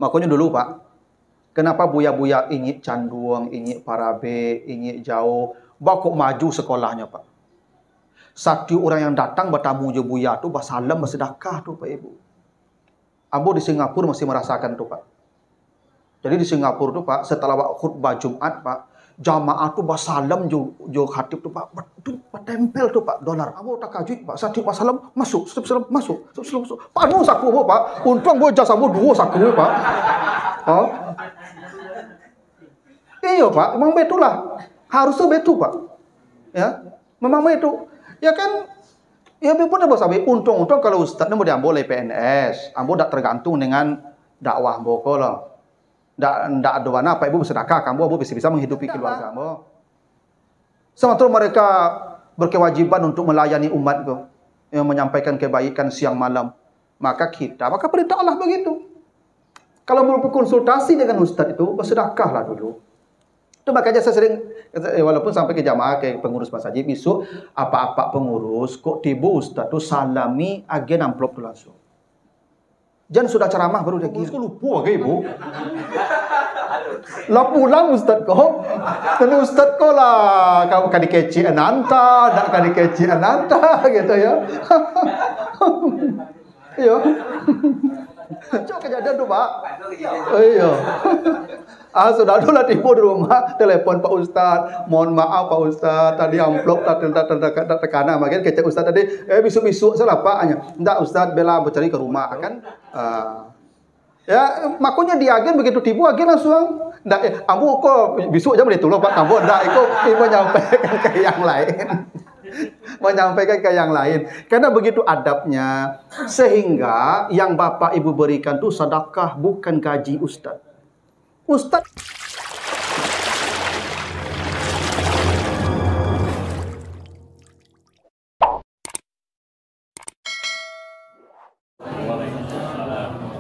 Makanya dulu Pak, kenapa buya-buya ingin canduang, ingin parabe, ingin jauh, bawa kok maju sekolahnya Pak. Satu orang yang datang bertamu je buya tu, bersalam, bersedekah tu Pak Ibu. Ambo di Singapura masih merasakan tu Pak. Jadi di Singapura tu Pak, setelah khutbah Jumat Pak, jamaah tu bersalam jo khatib tu Pak, betul bertempel tu Pak dolar. Ambo tak kajut Pak, satu bersalam masuk, satu bersalam masuk, satu bersalam masuk. Panu saku Pak, untung bo jasa bo dua saku Pak. Oh. Iya Pak, memang betulah. Harusnya betul Pak. Ya, memang betul. Ya kan, ya pun dah sabi. Untung-untung kalau ustaz ni mau diambil oleh PNS, ambo tak tergantung dengan dakwah ambo ko lah. Ndak ada mana apa ibu bersedekah, kamu ambo bisa menghidupi keluarga ambo. Sementara mereka berkewajiban untuk melayani umat ko, yang menyampaikan kebaikan siang malam. Maka perintah Allah begitu. Kalau mau berkonsultasi dengan ustaz itu, bersedekahlah dulu. Itu makanya saya sering, walaupun sampai ke jamaah, ke pengurus masjid, besok apa-apa pengurus, kok tiba ustaz tu salami agen amplop tu langsung. Jangan sudah ceramah baru dia gini. Kok lupa ke ibu? Lah pulang ustaz kau. Tentu ustaz kau lah. Kau kan dikeci ananta, nak kan dikeci ananta gitu ya. Iya. Cok kejadian tu Pak. Iya. Sudah dulu lah tiba di rumah, telepon Pak Ustaz, mohon maaf Pak Ustaz, tadi amplop tak tekanan, makanya kecek Ustaz tadi, besok-besok salah Pak, hanya, enggak Ustaz, bela bercari ke rumah, kan, ya, makanya di agen begitu tiba, agen langsung, enggak, ambo kok besok aja boleh tolong Pak, ambo enggak, ikut menyampaikan ke yang lain. Menyampaikan ke yang lain, karena begitu adabnya, sehingga yang Bapak Ibu berikan itu sedekah, bukan gaji Ustaz. Ustaz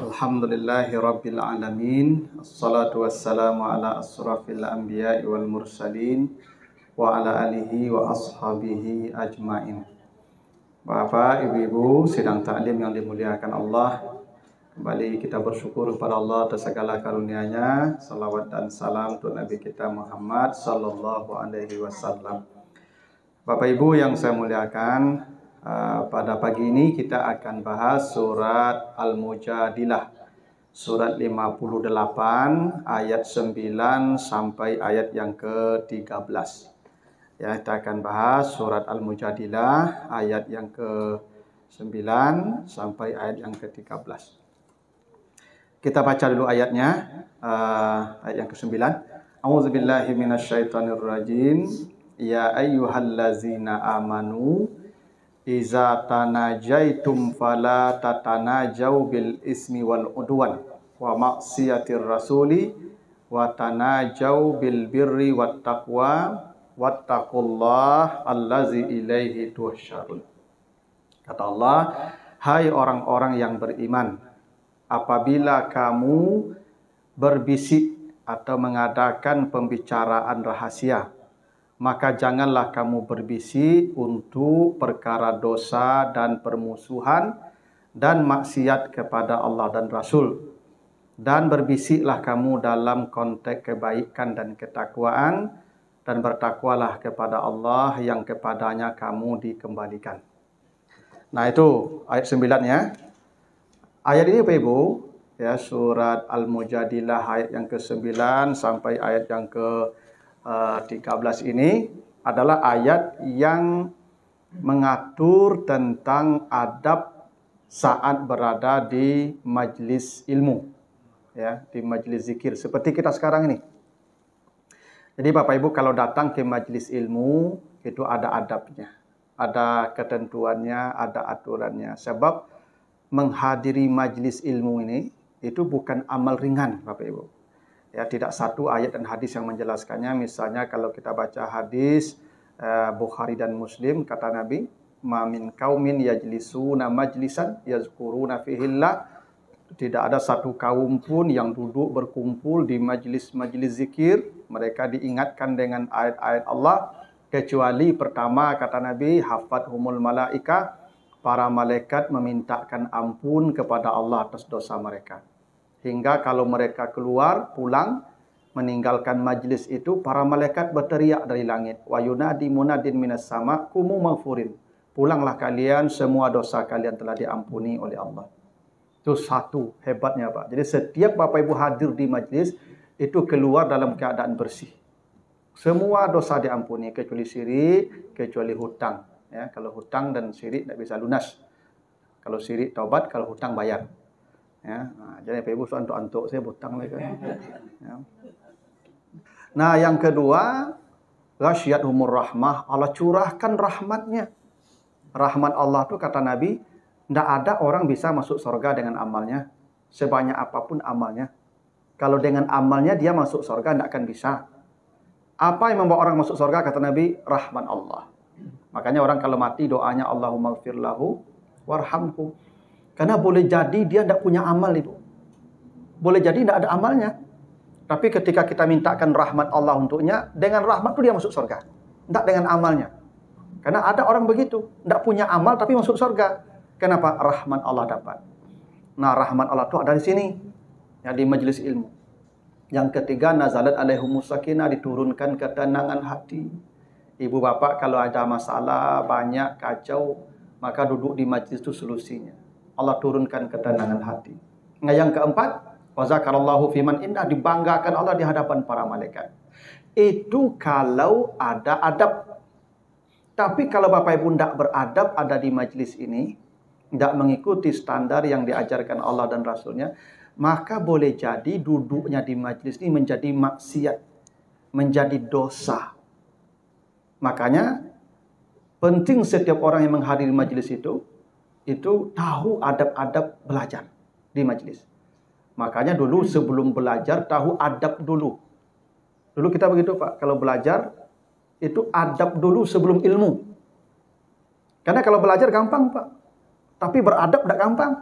Alhamdulillahi Rabbil Alamin. Assalatu wassalamu ala asrafil anbiya'i wal mursalin wa ala alihi wa ashabihi ajmain. Bapak, Ibu-ibu, sidang taklim yang dimuliakan Allah, kembali kita bersyukur kepada Allah atas segala karunia-Nya. Salawat dan salam untuk Nabi kita Muhammad sallallahu alaihi wasallam. Bapak Ibu yang saya muliakan, pada pagi ini kita akan bahas surat Al-Mujadilah, surat 58 ayat 9 sampai ayat yang ke-13. Ya, kita akan bahas surat Al-Mujadilah ayat yang ke-9 sampai ayat yang ke-13. Kita baca dulu ayatnya, ayat yang ke-9. A'udzubillahi minasyaitonirrajim. Ya ayyuhallazina amanu iza tanajaitum fala tatanajau bil ismi wal udwan wa maksiatir rasuli wa tanajau bil birri wat taqwa wattaqullah allazi ilaihi tuhsyarun. Kata Allah, hai orang-orang yang beriman, apabila kamu berbisik atau mengadakan pembicaraan rahasia, maka janganlah kamu berbisik untuk perkara dosa dan permusuhan dan maksiat kepada Allah dan Rasul. Dan berbisiklah kamu dalam konteks kebaikan dan ketakwaan, dan bertakwalah kepada Allah yang kepadanya kamu dikembalikan. Nah itu ayat 9-nya. Ayat ini Bapak Ibu, ya, surat Al-Mujadilah ayat yang ke-9 sampai ayat yang ke-13 ini adalah ayat yang mengatur tentang adab saat berada di majlis ilmu, ya, di majlis zikir seperti kita sekarang ini. Jadi Bapak Ibu kalau datang ke majlis ilmu itu ada adabnya, ada ketentuannya, ada aturannya. Sebab menghadiri majlis ilmu ini itu bukan amal ringan Bapak Ibu. Ya, tidak satu ayat dan hadis yang menjelaskannya. Misalnya kalau kita baca hadis Bukhari dan Muslim, kata Nabi, "Ma min qaumin yajlisuna majlisan yazkuruna fihillah." Tidak ada satu kaum pun yang duduk berkumpul di majlis-majlis zikir, mereka diingatkan dengan ayat-ayat Allah, kecuali pertama kata Nabi, hafathumul malaika, para malaikat memintakan ampun kepada Allah atas dosa mereka. Hingga kalau mereka keluar, pulang, meninggalkan majlis itu, para malaikat berteriak dari langit. Wa yunadi munadin minas sama, kumu maghfurin. Pulanglah kalian, semua dosa kalian telah diampuni oleh Allah. Itu satu hebatnya Pak. Jadi setiap Bapak Ibu hadir di majlis, itu keluar dalam keadaan bersih. Semua dosa diampuni, kecuali syirik, kecuali hutang. Ya, kalau hutang dan syirik tidak bisa lunas. Kalau syirik taubat, kalau hutang bayar. Ya, jadi Bapak Ibu antuk-antuk saya hutang lagi. Ya. Nah, yang kedua, ghasyiyatuhumur rahmah, Allah curahkan rahmatnya. Rahmat Allah itu kata Nabi, tidak ada orang bisa masuk surga dengan amalnya. Sebanyak apapun amalnya. Kalau dengan amalnya dia masuk surga, tidak akan bisa. Apa yang membawa orang masuk surga kata Nabi? Rahmat Allah. Makanya orang kalau mati doanya Allahumma gfir lahu warhamhu. Karena boleh jadi dia tidak punya amal itu. Boleh jadi tidak ada amalnya. Tapi ketika kita mintakan rahmat Allah untuknya, dengan rahmat itu dia masuk surga. Tidak dengan amalnya. Karena ada orang begitu, tidak punya amal tapi masuk surga. Kenapa? Rahmat Allah dapat. Nah, rahmat Allah itu ada di sini, ya, di majelis ilmu. Yang ketiga, nazalat alaihumus sakinah, diturunkan ketenangan hati. Ibu bapak kalau ada masalah, banyak kacau, maka duduk di majelis itu solusinya. Allah turunkan ketenangan hati. Nah, yang keempat, wa zakarallahu fiman indah, dibanggakan Allah di hadapan para malaikat. Itu kalau ada adab. Tapi kalau Bapak Ibu tidak beradab ada di majelis ini, tidak mengikuti standar yang diajarkan Allah dan Rasulnya, maka boleh jadi duduknya di majelis ini menjadi maksiat, menjadi dosa. Makanya penting setiap orang yang menghadiri majelis itu tahu adab-adab belajar di majelis. Makanya dulu sebelum belajar tahu adab dulu. Dulu kita begitu Pak, kalau belajar itu adab dulu sebelum ilmu. Karena kalau belajar gampang Pak, tapi beradab tidak gampang.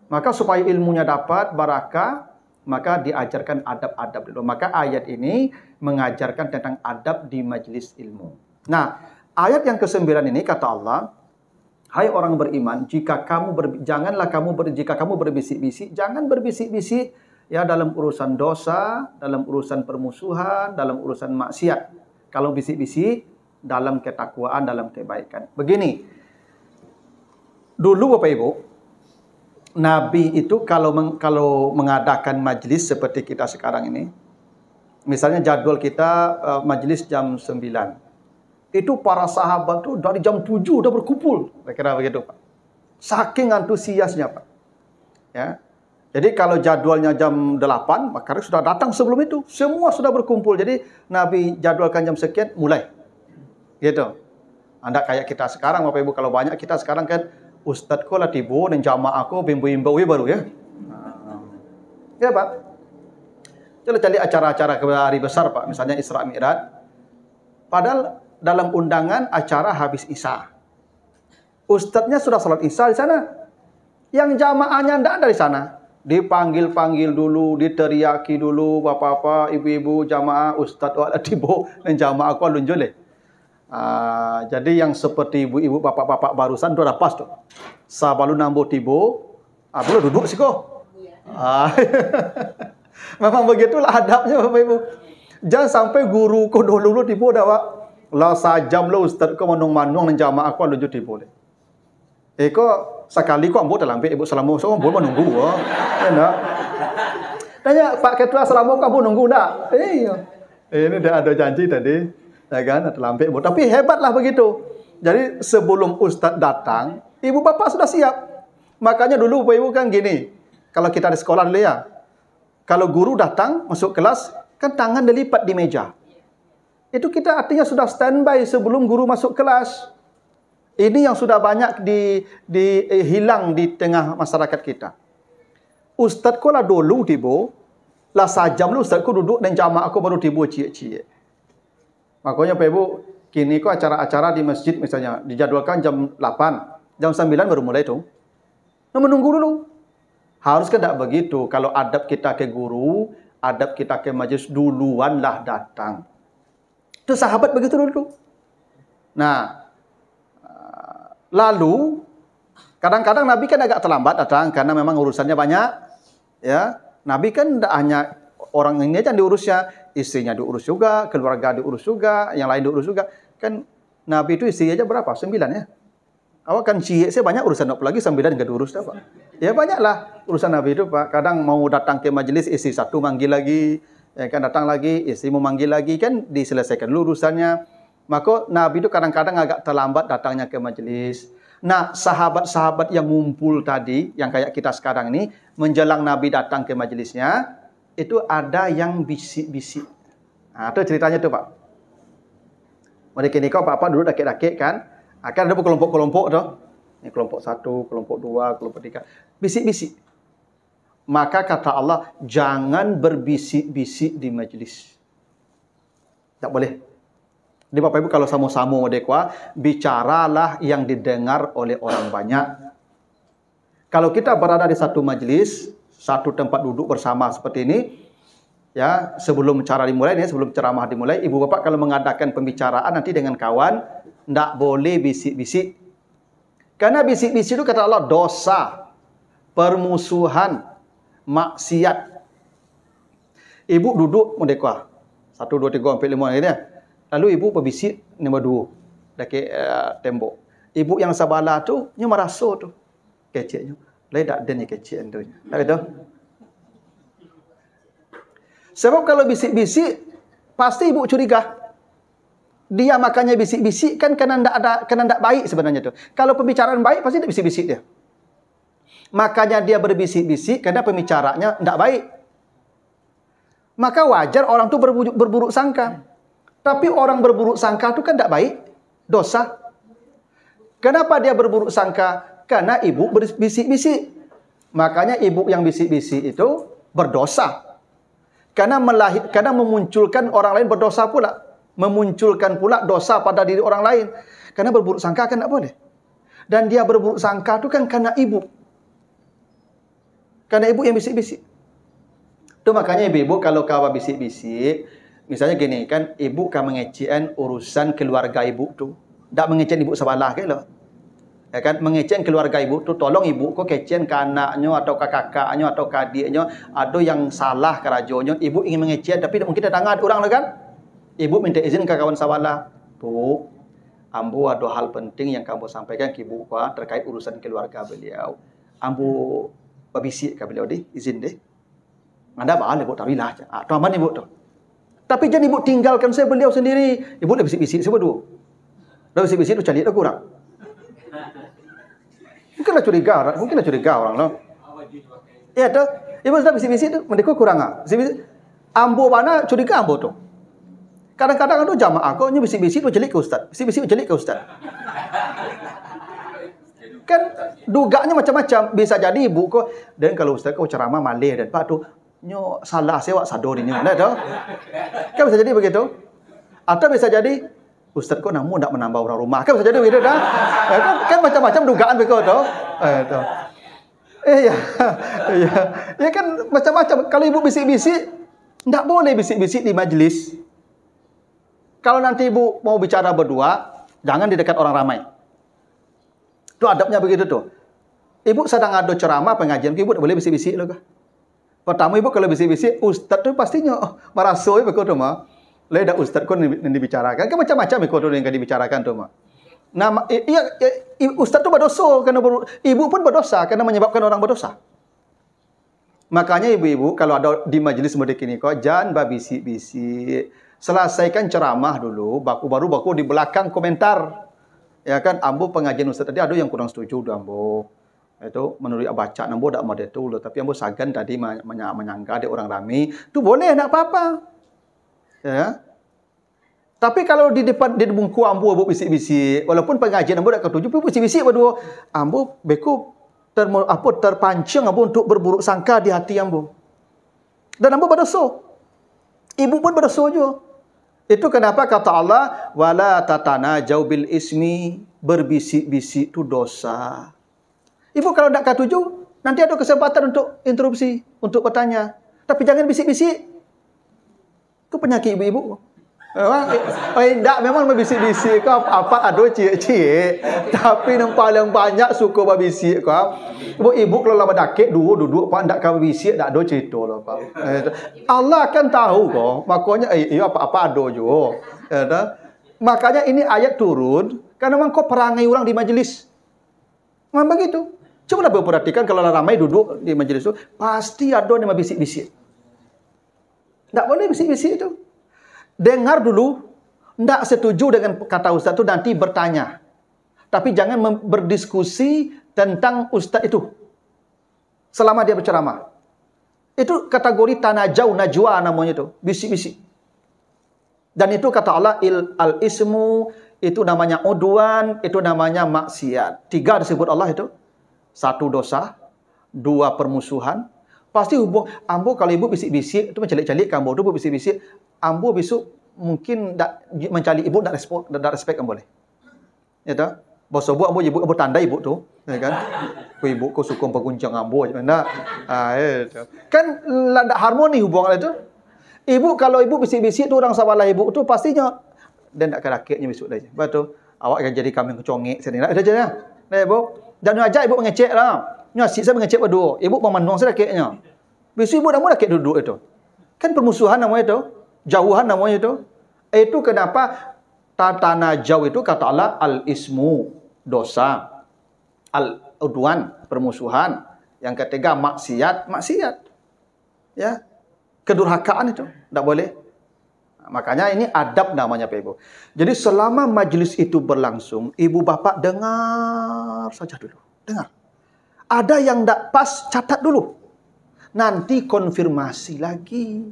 Maka supaya ilmunya dapat barakah, maka diajarkan adab-adab dulu. Maka ayat ini mengajarkan tentang adab di majelis ilmu. Nah, ayat yang ke-9 ini kata Allah, hai orang beriman, jika kamu jika kamu berbisik-bisik, jangan berbisik-bisik ya dalam urusan dosa, dalam urusan permusuhan, dalam urusan maksiat. Kalau bisik-bisik dalam ketakwaan, dalam kebaikan. Begini, dulu Bapak Ibu, Nabi itu kalau mengadakan majlis seperti kita sekarang ini, misalnya jadwal kita majlis jam 9. Itu para sahabat tuh dari jam 7 udah berkumpul. Kira-kira begitu Pak. Saking antusiasnya Pak. Ya. Jadi kalau jadwalnya jam 8, maka sudah datang sebelum itu. Semua sudah berkumpul. Jadi Nabi jadwalkan jam sekian, mulai. Gitu. Anda kayak kita sekarang, Bapak Ibu, kalau banyak kita sekarang kan, Ustadz ko lah tibo, dan jamaah ko, bimbo-bimbo baru ya. Ya Pak. Coba cari acara-acara hari besar Pak. Misalnya Isra Mi'raj. Padahal dalam undangan acara habis Isya. Ustadznya sudah sholat Isya di sana. Yang jamaahnya tidak ada di sana. Dipanggil-panggil dulu, diteriaki dulu, bapak-bapak, ibu-ibu, jamaah, ustadz, wala tibo, dan jamaah aku alunjole. Jadi yang seperti ibu-ibu, bapak-bapak barusan itu ada pas tuh. Sabalu nambo tibo, belum duduk sih kok. Memang begitulah adabnya Bapak Ibu. Jangan sampai guru ko dulu tibo dah Pak. Lah sajam lo ustadz ko manung-manung dan jamaah aku alunjole tibo. Kok sekali kok ambo dalam ibu selama so ambo menunggu enggak. Tanya Pak Ketua selama kok ambo nunggu enggak? Iya. Ini dah ada janji tadi, ya kan, ada lampe. Tapi hebatlah begitu. Jadi sebelum ustadz datang, ibu bapak sudah siap. Makanya dulu Bapak Ibu kan gini. Kalau kita di sekolah dulu ya. Kalau guru datang masuk kelas, kan tangan dilipat di meja. Itu kita artinya sudah standby sebelum guru masuk kelas. Ini yang sudah banyak hilang di tengah masyarakat kita. Ustaz ko lah dulu tibo, lah sajam lu ustaz ko duduk dan jamaah aku baru tibo cie-cie. Makanya Pak Ibu, kini ko acara-acara di masjid misalnya dijadwalkan jam 8, jam 9 baru mulai itu. Nah, menunggu dulu. Harus kan tidak begitu. Kalau adab kita ke guru, adab kita ke majelis duluanlah datang. Itu sahabat begitu dulu. Nah, lalu, kadang-kadang Nabi kan agak terlambat datang karena memang urusannya banyak. Ya, Nabi kan tidak hanya orang ini aja yang diurusnya, istrinya diurus juga, keluarga diurus juga, yang lain diurus juga. Kan Nabi itu istri aja berapa? 9 ya. Awak kan saya banyak urusan, apalagi 9 nggak diurus dah, Pak. Ya banyaklah urusan Nabi itu, Pak. Kadang mau datang ke majelis, istri satu manggil lagi, ya kan datang lagi, istri mau manggil lagi, kan diselesaikan dulu urusannya. Maka Nabi itu kadang-kadang agak terlambat datangnya ke majelis. Nah, sahabat-sahabat yang ngumpul tadi, yang kayak kita sekarang ini, menjelang Nabi datang ke majelisnya, itu ada yang bisik-bisik. Nah, itu ceritanya tuh, Pak. Mereka ini kau Pak dulu dakik-dakik kan, akan ada kelompok-kelompok tuh. Ini kelompok 1, kelompok 2, kelompok 3. Bisik-bisik. Maka kata Allah, jangan berbisik-bisik di majelis. Tak boleh. Jadi Bapak Ibu kalau sama-sama dekwa, bicaralah yang didengar oleh orang banyak. Kalau kita berada di satu majelis, satu tempat duduk bersama seperti ini, ya, sebelum cara dimulai nih, sebelum ceramah dimulai, Ibu Bapak kalau mengadakan pembicaraan nanti dengan kawan, tidak boleh bisik-bisik. Karena bisik-bisik itu kata Allah dosa, permusuhan, maksiat. Ibu duduk mendekwa 1, 2, 3, 4, 5 ini ya. Lalu ibu berbisik nombor 2 dekat tembok. Ibu yang sebelah tu nya merasa tu keceknya. Lain tak ada ni kecek tu. Tak ada. Sebab kalau bisik-bisik pasti ibu curiga. Dia makanya bisik-bisik kan kena ndak baik sebenarnya tu. Kalau pembicaraan baik pasti tak bisik-bisik dia. Makanya dia berbisik-bisik karena pembicaranya ndak baik. Maka wajar orang tu berburuk sangka. Tapi orang berburuk sangka itu kan tidak baik, dosa. Kenapa dia berburuk sangka? Karena ibu berbisik-bisik. Makanya ibu yang bisik-bisik itu berdosa. Karena memunculkan orang lain berdosa pula. Memunculkan pula dosa pada diri orang lain. Karena berburuk sangka kan tidak boleh. Dan dia berburuk sangka itu kan karena ibu. Karena ibu yang bisik-bisik. Itu makanya ibu-ibu kalau kau bisik-bisik, misalnya gini kan, ibu kan mengecekan urusan keluarga ibu tu. Tak mengecekan ibu sebelah ke lo. Ya kan, mengecekan keluarga ibu tu, tolong ibu kau kecekan ke anaknya atau ke kakaknya atau ke adiknya, ada yang salah ke rajonya, ibu ingin mengecekan tapi mungkin datang ada orang lah kan. Ibu minta izin ke kawan sebelah. Bu, ambo ada hal penting yang kamu sampaikan ke ibu kau terkait urusan keluarga beliau. Ambo berbisik ke beliau deh, izin deh. Anda boleh ibu tawilah. Ah, tu aman ibu tu. Tapi jangan ibu tinggalkan saya beliau sendiri. Ibu dah bisik-bisik sebab tu. Dah bisik-bisik tu cari dah kurang. Mungkinlah curiga orang lah. Ya tu. Ibu sudah bisik-bisik tu mereka kurang ah. Bisik-bisik. Ambo mana curiga ambo tu. Kadang-kadang tu jamaah kau nya bisik-bisik tu jelik ke ustaz. Bisik-bisik jelik ke ustaz. Kan duganya macam-macam. Bisa jadi ibu kau dan kalau ustaz kau ceramah malih dan pak tu nyo salah sewa sador ini ada tahu kan bisa jadi begitu atau bisa jadi ustaz kok namu tidak menambah orang rumah kan bisa jadi begitu dah kan macam-macam dugaan begitu tahu ya kan macam-macam. Kalau ibu bisik-bisik tidak boleh bisik-bisik di majelis. Kalau nanti ibu mau bicara berdua jangan di dekat orang ramai. Itu adabnya begitu tuh. Ibu sedang ada ceramah pengajian, ibu tidak boleh bisik-bisik loh. Pertama ibu kalau bisik-bisik, ustaz tu pastinya merasa begitu mah. Lain dah ustaz kau yang dibicarakan. Kan macam-macam begitu yang dibicarakan tu mah. Nah, ustaz tu berdosa karena ibu pun berdosa karena menyebabkan orang berdosa. Makanya ibu-ibu kalau ada di majelis model ini kau jangan berbisik-bisik. Selesaikan ceramah dulu, baru di belakang komentar. Ya kan, ambo pengajian ustaz tadi ada yang kurang setuju dah ambo. Itu menurut baca nambo tak mau itu loh, tapi ambo sagan tadi menyangka ada orang ramai, tu boleh nak apa-apa. Ya. Tapi kalau di depan di bungku ambo bisik-bisik, walaupun pengajian ambo tak ketujuh, tapi bisik-bisik berdua, ambo beku terpancing ambo untuk berburuk sangka di hati ambo. Dan ambo berdosa. Ibu pun berdosa juga. Itu kenapa kata Allah, wala tatanajau bil ismi, berbisik-bisik itu dosa. Ibu kalau tidak ketujuh, nanti ada kesempatan untuk interupsi, untuk bertanya. Tapi jangan bisik-bisik. Itu penyakit ibu-ibu. Tak memang berbisik-bisik kau apa ada cik-cik. Tapi yang paling banyak suka berbisik kau. Ibu kalau lama dakik duduk pak ndak kau berbisik tak ada cerita lah pak. Allah akan tahu kau. Makanya apa-apa ada jo. Makanya ini ayat turun karena memang kau perangai orang di majlis. Memang begitu. Coba perhatikan kalau ramai duduk di majlis itu pasti ada yang berbisik-bisik. Tak boleh bisik-bisik itu. Dengar dulu, tidak setuju dengan kata ustaz itu nanti bertanya. Tapi jangan berdiskusi tentang ustaz itu selama dia berceramah. Itu kategori tanajau, najwa namanya itu, bisik-bisik. Dan itu kata Allah al-ismu, itu namanya udwan, itu namanya maksiat. 3 disebut Allah itu. 1 dosa, 2 permusuhan. Pasti hubung ambo kalau ibu bisik-bisik itu mencalik-calik ambo tu bisik-bisik. Ambo besok mungkin tak mencari ibu tak respect ambo boleh. Ya tak? Bos ibu ambo tanda ibu tu, ya kan? Ku ibu ku suka penguncang ambo macam itu. Kan tak harmoni hubungan itu. Ibu kalau ibu bisik-bisik tu orang sabalah ibu tu pastinya dan tak kerakitnya besok dah. Betul. Awak akan jadi kambing kecongek sini. Dah je ya. Nah ibu, jangan ajak ibu mengecek lah. Nyasik saya mengecek berdua. Ibu memandang saya rakitnya. Besok ibu dah mula rakit duduk itu. Kan permusuhan namanya itu. Jauhan namanya itu. Itu kenapa tatana jauh itu kata Allah al-ismu, dosa. Al-udwan, permusuhan. Yang ketiga maksiat. Ya. Kedurhakaan itu. Tak boleh. Makanya ini adab namanya Pak Ibu. Jadi selama majlis itu berlangsung, ibu bapak dengar saja dulu. Dengar. Ada yang tak pas, catat dulu. Nanti konfirmasi lagi.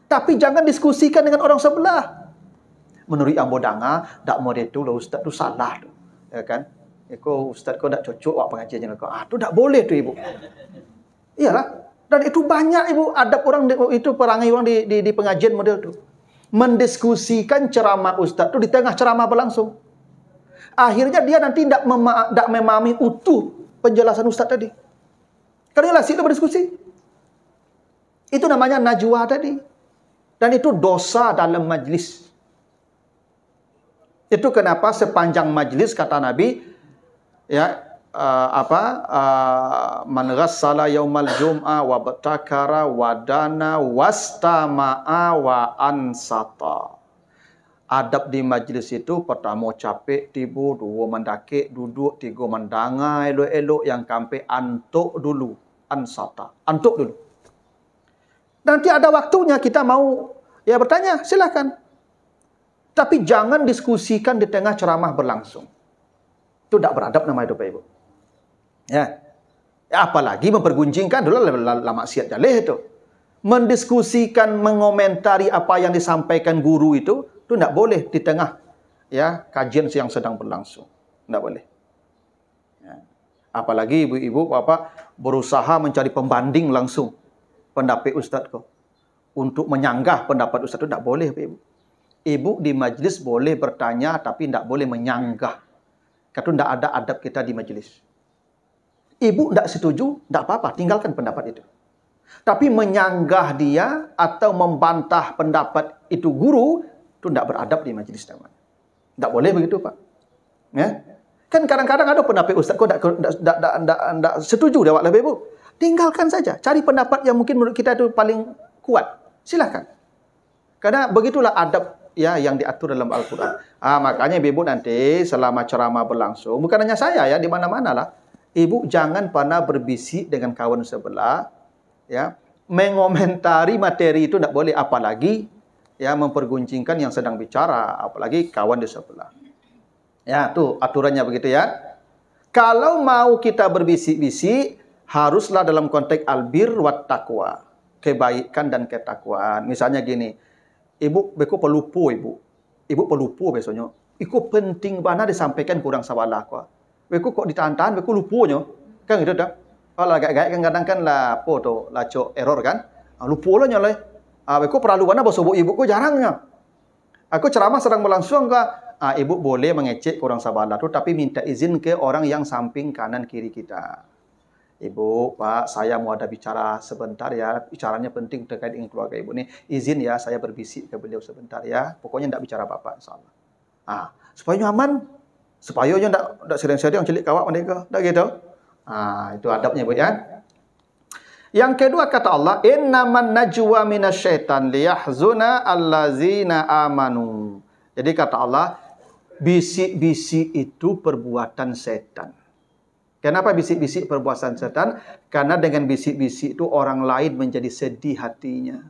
Tapi jangan diskusikan dengan orang sebelah. Menurut ambo danga, tak mau itu lah ustaz tu salah tu. Ya kan? Eko ustaz kau tak cocok awak pengajian kau. Tu tak boleh tu ibu. Iyalah. Dan itu banyak ibu adab orang itu perangai orang di pengajian model tu. Mendiskusikan ceramah ustaz tu di tengah ceramah berlangsung. Akhirnya dia nanti tak memahami utuh penjelasan ustaz tadi. Karena lah situ berdiskusi. Itu namanya najwa tadi. Dan itu dosa dalam majlis. Itu kenapa sepanjang majlis kata Nabi ya man ghassala yaumal jum'ah wa batakara wadana wastama'a wa ansata. Adab di majlis itu pertama capek tibu, 2 mendakik duduk, 3 mendangai elok-elok, yang kampe antuk dulu, ansata, antuk dulu. Nanti ada waktunya kita mau ya bertanya, silakan. Tapi jangan diskusikan di tengah ceramah berlangsung. Itu tidak beradab nama itu Pak Ibu. Ya. Apalagi memperguncingkan dulu lah maksiat jaleh itu. Mendiskusikan, mengomentari apa yang disampaikan guru itu tidak boleh di tengah ya kajian yang sedang berlangsung. Tidak boleh. Ya. Apalagi ibu-ibu bapak berusaha mencari pembanding langsung pendapat ustaz kau. Untuk menyanggah pendapat ustaz itu tidak boleh Pak Ibu. Ibu di majlis boleh bertanya tapi tidak boleh menyanggah. Karena tidak ada adab kita di majlis. Ibu tidak setuju, tidak apa-apa, tinggalkan pendapat itu. Tapi menyanggah dia atau membantah pendapat itu guru, itu tidak beradab di majlis namanya. Tidak boleh begitu Pak. Ya? Kan kadang-kadang ada pendapat ustaz kau tidak setuju dia awak Ibu. Tinggalkan saja, cari pendapat yang mungkin menurut kita itu paling kuat. Silakan. Karena begitulah adab ya yang diatur dalam Al-Qur'an. Makanya Ibu nanti selama ceramah berlangsung, bukan hanya saya ya, di mana-mana lah. Ibu jangan pernah berbisik dengan kawan sebelah, ya, mengomentari materi itu tidak boleh, apalagi ya memperguncingkan yang sedang bicara, apalagi kawan di sebelah. Ya, tuh aturannya begitu ya. Kalau mau kita berbisik-bisik, haruslah dalam konteks albir wat taqwa, kebaikan dan ketakwaan. Misalnya gini, ibu beko pelupu ibu pelupu besoknya. Iku penting bana disampaikan kurang sawalah kok. Beku kok ditahan-tahan, beku lupunya. Kan gitu dah. Kalau agak-agak kan kadang kan lah apa tu, laco error kan. Lupa lah nyoleh. Beku perlu mana bos ibu ku jarangnya. Aku ceramah sedang berlangsung ke, ibu boleh mengecek kurang sabarlah tu, tapi minta izin ke orang yang samping kanan kiri kita. Ibu, Pak, saya mau ada bicara sebentar ya. Bicaranya penting terkait dengan keluarga ibu nih. Izin ya, saya berbisik ke beliau sebentar ya. Pokoknya tidak bicara Bapak, insyaAllah. Supaya nyaman. Supaya tidak sering-sering celik kawak mereka. Tak gitu. Itu adabnya, Bu ya. Yang kedua kata Allah, innaman najwa minasyaitan liyahzuna allazina amanu. Jadi kata Allah, bisik-bisik itu perbuatan setan. Kenapa bisik-bisik perbuatan setan? Karena dengan bisik-bisik itu orang lain menjadi sedih hatinya.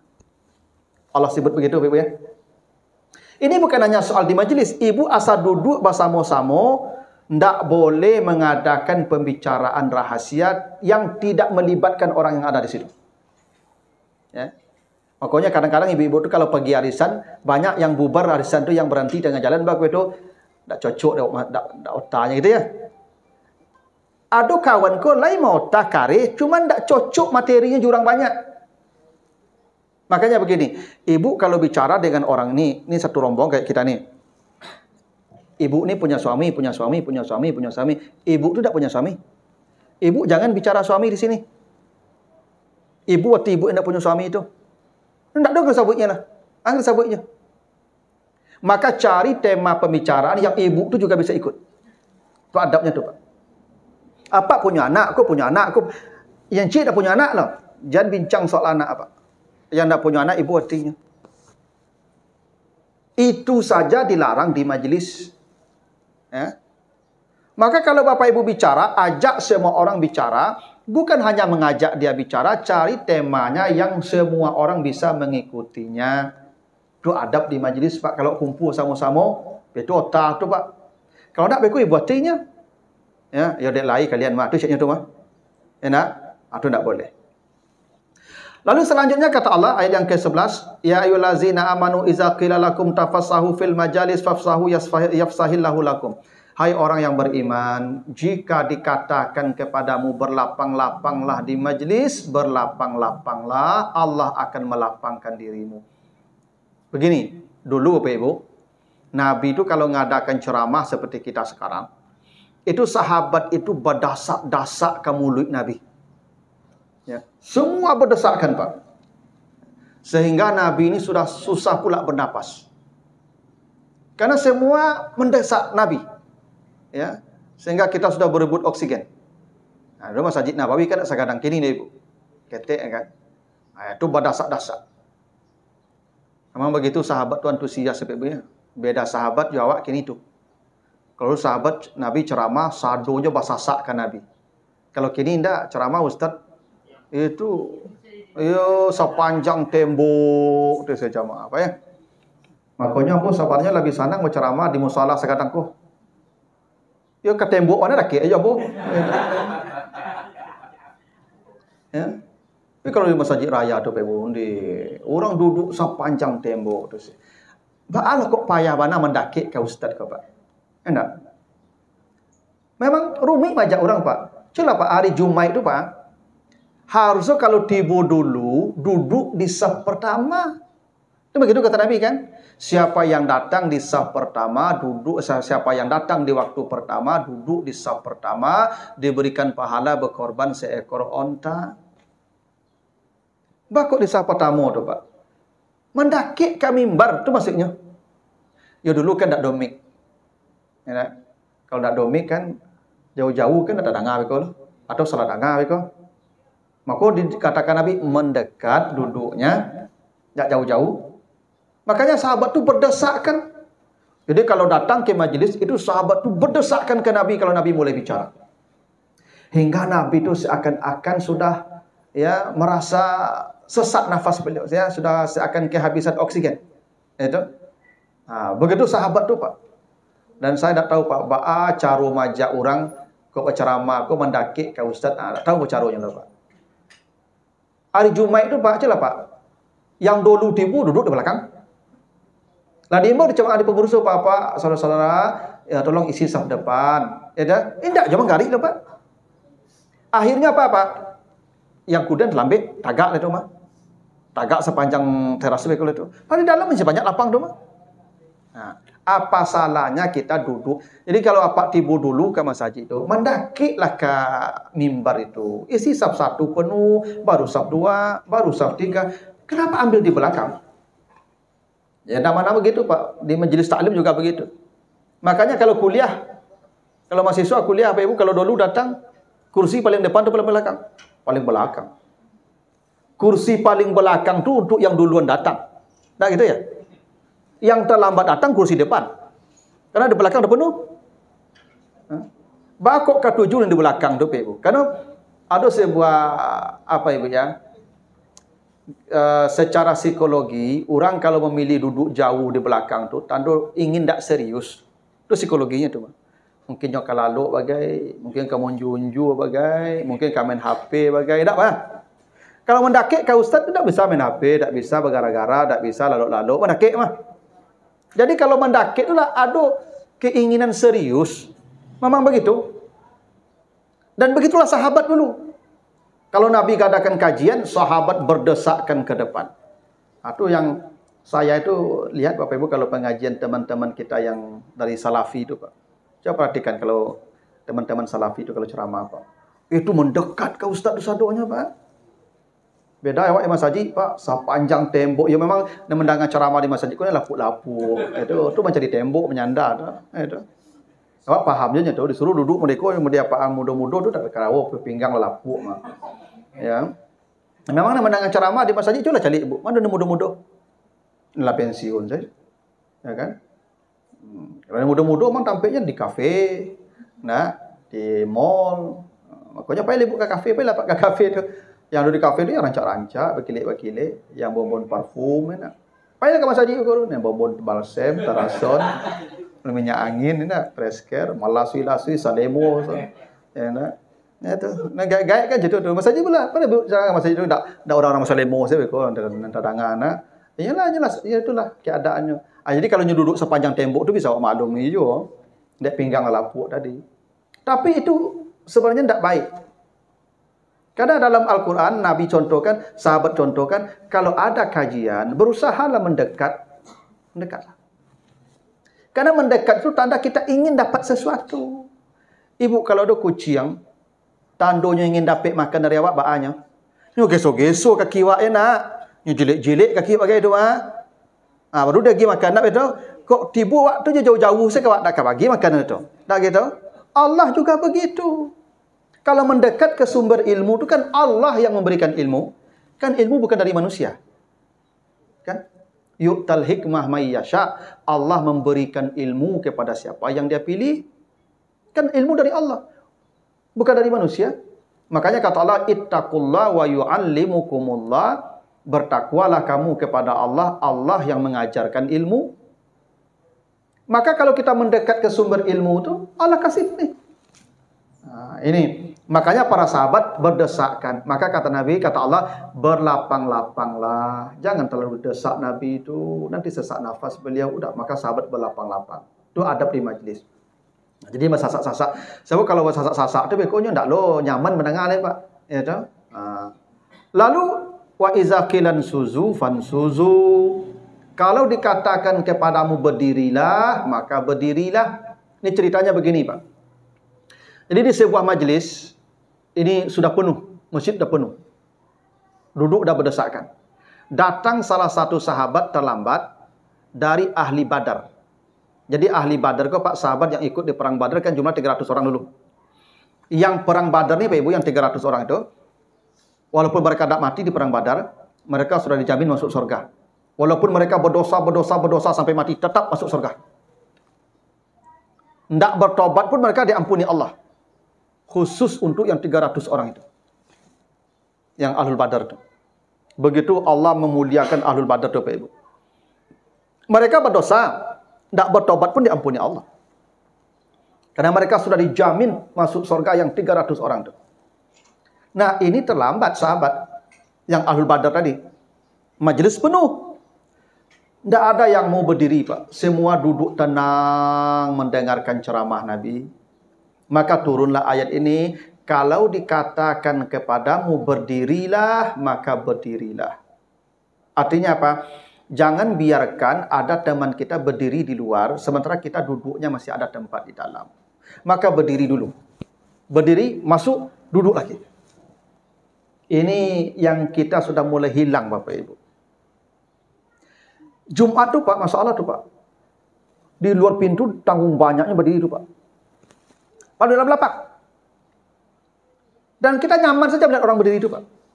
Allah sebut begitu, Ibu ya. Ini bukan hanya soal di majelis. Ibu asal duduk bersama-sama, tidak boleh mengadakan pembicaraan rahasia yang tidak melibatkan orang yang ada di situ. Ya. Makanya kadang-kadang ibu-ibu itu kalau pergi arisan, banyak yang bubar arisan itu yang berhenti tengah jalan, bagus itu tidak cocok, tidak otaknya gitu ya. Ada kawanku lain mau otak kare, cuma tidak cocok materinya jurang banyak. Makanya begini, ibu kalau bicara dengan orang ini satu rombong kayak kita nih. Ibu ini punya suami. Ibu itu tidak punya suami. Ibu jangan bicara suami di sini. Ibu waktu ibu tidak punya suami itu. Tidak ada kesabutnya lah. Angkat sabutnya. Maka cari tema pembicaraan yang ibu itu juga bisa ikut. Itu adabnya tuh, Pak. Apa punya anak? Aku punya anak. Yang cik dah punya anak loh. Jangan bincang soal anak apa. Yang dah punya anak ibu artinya. Itu saja dilarang di majelis. Ya. Maka kalau Bapak Ibu bicara, ajak semua orang bicara. Bukan hanya mengajak dia bicara, cari temanya yang semua orang bisa mengikutinya. Itu adab di majelis, Pak. Kalau kumpul sama-sama, itu otak tu, Pak. Kalau nak beku ibu artinya. Ya dek lain kalian mah. Itu syeknya tu mah. Ya nak? Itu tak boleh. Lalu selanjutnya kata Allah ayat yang ke-11, ya ayyuhallazina amanu idza qila lakum tafassahu fil majalis fafsahu yafsahillahu lakum. Hai orang yang beriman, jika dikatakan kepadamu berlapang-lapanglah di majlis, berlapang-lapanglah, Allah akan melapangkan dirimu. Begini, dulu Bapak Ibu, Nabi itu kalau ngadakan ceramah seperti kita sekarang, itu sahabat itu berdasak-dasak ke mulut Nabi. Ya, semua berdesakan, Pak. Sehingga Nabi ini sudah susah pula bernapas. Karena semua mendesak Nabi. Ya, sehingga kita sudah berebut oksigen. Nah, itu Masjid Nabawi kan sekarang kini nih, Ibu. Ketek kan. Itu berdasak-dasak. Memang begitu sahabat tu antusias sebenarnya. Beda sahabat jawab kini tu. Kalau sahabat Nabi ceramah, sadonya basasak kan Nabi. Kalau kini enggak, ceramah Ustaz itu sepanjang tembok itu saja apa ya. Makanya aku sabarnya lebih senang berceramah di musala sekarang ku. Ya ke tembok mana lagi aja Bu. Ya. Tapi kalau di masjid raya tu Bu, di orang duduk sepanjang tembok tu sih. Baalah kok payah bana mendaki ke Ustaz kau Pak. Enak. Memang rumit majak orang Pak. Celah Pak hari Jumat itu Pak. Harusnya kalau tiba dulu duduk di saf pertama. Itu begitu kata Nabi kan? Siapa yang datang di saf pertama duduk, siapa yang datang di waktu pertama duduk di saf pertama diberikan pahala berkorban seekor onta. Bakok di saf pertama tu Pak. Mendaki ke mimbar tu maksudnya. Ya dulu kan tak domik. Ya, kalau tak domik kan jauh-jauh kan ada dengar betul atau salah dengar betul. Maka dikatakan Nabi mendekat duduknya, tidak jauh-jauh. Makanya sahabat itu berdesakan. Jadi kalau datang ke majelis itu sahabat itu berdesakan ke Nabi kalau Nabi mulai bicara. Hingga Nabi itu seakan-akan sudah ya merasa sesak nafas beliau, ya sudah seakan kehabisan oksigen. Itu. Begitu sahabat itu Pak. Dan saya tidak tahu Pak, cara majak orang kok berceramah, kok mendaki ke Ustaz, tidak tahu caranya Pak. Hari Jumat itu Pak, celah Pak. Yang dulu tibu duduk di belakang. Lah dia mau dicoba di pengurus Pak, saudara-saudara, ya tolong isi saf depan. Ya dah, tidak jangan garik lah Pak. Akhirnya apa Pak? Yang kuda terlambat tagak itu mah. Tagak sepanjang teras betul itu. Pada dalam masih banyak lapang tu mah. Nah, Apa salahnya kita duduk? Jadi kalau apa tibu dulu ke masjid itu, mendakiklah ke mimbar itu. Isi saf 1 penuh, baru saf 2, baru saf 3. Kenapa ambil di belakang? Ya nama-nama begitu Pak. Di majelis taklim juga begitu. Makanya kalau kuliah, kalau mahasiswa kuliah Bapak Ibu, kalau dulu datang, kursi paling depan atau paling belakang? Paling belakang. Kursi paling belakang itu untuk yang duluan datang. Nah gitu ya. Yang terlambat datang kursi depan. Karena di belakang udah penuh. Bakok ketujuh yang di belakang tuh Ibu. Karena ada sebuah apa Ibu ya? Secara psikologi, orang kalau memilih duduk jauh di belakang tuh tanda ingin tak serius. Itu psikologinya tuh. Mungkin nyok lalu bagai, mungkin kamu junju bagai, mungkin kamu main HP bagai, tak apa. Kalau mendakik ke ustaz tidak bisa main HP, tak bisa bergara-gara, tak bisa lalu-lalu, mendakik mah. Jadi kalau mendakik itulah ada keinginan serius. Memang begitu. Dan begitulah sahabat dulu. Kalau Nabi katakan kajian, sahabat berdesakan ke depan. Itu yang saya itu lihat Bapak Ibu kalau pengajian teman-teman kita yang dari Salafi itu Pak. Coba perhatikan kalau teman-teman Salafi itu kalau ceramah Pak. Itu mendekat ke ustaz-ustaznya Pak. Beda ya Pak, masjid Pak, sepanjang tembok. Ya memang mendengar ceramah di masjid itu lapuk-lapuk. Itu mencari tembok menyandar. Itu. Pak pahamnya tuh disuruh duduk mereka yang dia apaan muda-muda itu tak kerawak pinggang lapuk mah. Ya. Memang mendengar ceramah di masjid itu lah cari ibu. Mana muda-muda? Lah pensiun saya. Ya kan? Kalau muda-muda memang tampilnya di kafe, nah, di mall. Makanya paling ibu ke kafe, paling dapat ke kafe itu. Yang ada di kafe itu yang rancak-rancak, berkilik-berkilik, yang bonbon parfum, enak. Paling ke masjid itu, yang bonbon balsem, tarason, minyak angin, enak, fresker, malasui-lasui, salemo, enak. Ya itu, nah gaya kan gitu tuh. Masjid pula, pada jangan masjid itu enggak orang-orang salemo saya kok tantangan anak. Iyalah jelas, ya itulah keadaannya. Jadi kalau duduk sepanjang tembok itu bisa maklum hijau, tidak pinggang lapuk tadi. Tapi itu sebenarnya tidak baik. Karena dalam Al-Quran, Nabi contohkan, sahabat contohkan, kalau ada kajian, berusahalah mendekat. Mendekatlah. Karena mendekat itu tanda kita ingin dapat sesuatu. Ibu, kalau ada kucing, tandonya ingin dapat makan dari awak, baaknya. Ini geso-geso kaki awak enak. Ini jilik-jilik kaki awak itu. Baru dia pergi makan. Tak betul? Kok tiba waktu je jauh-jauh, saya awak tak bagi makan itu. Tak gitu? Allah juga begitu. Kalau mendekat ke sumber ilmu itu kan Allah yang memberikan ilmu. Kan ilmu bukan dari manusia. Kan? Yu'tal hikmah may yasha. Allah memberikan ilmu kepada siapa yang dia pilih. Kan ilmu dari Allah. Bukan dari manusia. Makanya kata Allah, ittaqullah wa yu'allimukumullah. Bertakwalah kamu kepada Allah. Allah yang mengajarkan ilmu. Maka kalau kita mendekat ke sumber ilmu itu, Allah kasih ini. Nah, ini. Makanya para sahabat berdesakan. Maka kata Nabi, kata Allah, berlapang-lapanglah. Jangan terlalu desak Nabi itu. Nanti sesak nafas beliau. Udah, maka sahabat berlapang-lapang. Itu adab di majlis. Nah, jadi sasak-sasak. Sebab kalau sasak-sasak itu bekonya enggak lo nyaman mendengar Pak. Ya tahu? Lalu wa iza qilan suzu fansuzu. Kalau dikatakan kepadamu berdirilah, maka berdirilah. Ini ceritanya begini, Pak. Jadi di sebuah majlis ini sudah penuh, masjid sudah penuh. Duduk dah berdesakan. Datang salah satu sahabat terlambat dari ahli Badar. Jadi ahli Badar kok Pak, sahabat yang ikut di perang Badar kan jumlah 300 orang dulu. Yang perang Badar nih Pak Ibu, yang 300 orang itu, walaupun mereka tidak mati di perang Badar, mereka sudah dijamin masuk surga. Walaupun mereka berdosa sampai mati, tetap masuk surga. Tidak bertobat pun mereka diampuni Allah. Khusus untuk yang 300 orang itu. Yang Ahlul Badar itu. Begitu Allah memuliakan Ahlul Badar itu Pak Ibu. Mereka berdosa, tidak bertobat pun diampuni Allah. Karena mereka sudah dijamin masuk surga yang 300 orang itu. Nah ini terlambat sahabat. Yang Ahlul Badar tadi. Majelis penuh. Tidak ada yang mau berdiri Pak. Semua duduk tenang mendengarkan ceramah Nabi. Maka turunlah ayat ini. Kalau dikatakan kepadamu berdirilah, maka berdirilah. Artinya apa? Jangan biarkan ada teman kita berdiri di luar, sementara kita duduknya masih ada tempat di dalam. Maka berdiri dulu. Berdiri, masuk, duduk lagi. Ini yang kita sudah mulai hilang, Bapak Ibu. Jumat tuh Pak, Masya Allah tuh Pak. Di luar pintu, tanggung banyaknya berdiri tuh Pak. Pada dalam lapak. Dan kita nyaman saja melihat orang berdiri itu Pak.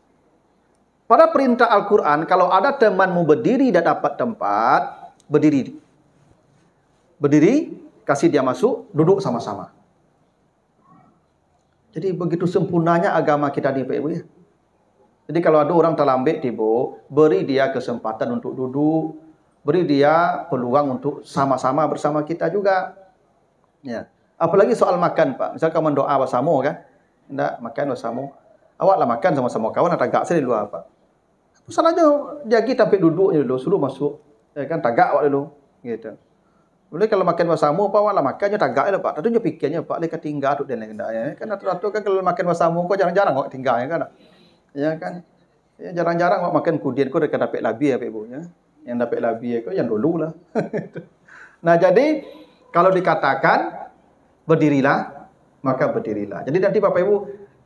Pada perintah Al-Quran, kalau ada temanmu berdiri dan dapat tempat, berdiri. Berdiri, kasih dia masuk, duduk sama-sama. Jadi begitu sempurnanya agama kita di Pak Ibu ya. Jadi kalau ada orang terlambat tiba, beri dia kesempatan untuk duduk, beri dia peluang untuk sama-sama bersama kita juga. Ya. Apalagi soal makan Pak. Misal kamu doa bersama kan, hendak makan bersama. Awaklah makan sama-sama kawan atau tagak saya di luar Pak. Salahnya dia kita sampai duduknya dulu, suruh masuk. Ya kan tagak awak dulu gitu. Boleh kalau makan bersama Pak, awaklah makannya tagak lah Pak. Tentunya pikirnya Pak leka tinggal tu dan lain ya. Kan rata-rata kan kalau makan bersama kau jarang-jarang awak tinggal ya kan. Ya kan. Ya, jarang-jarang awak makan kudian kau dekat dapat labi ya Pak Ibu ya. Yang dapat labi kau yang dulu lah. Nah, jadi kalau dikatakan berdirilah, maka berdirilah. Jadi nanti Bapak Ibu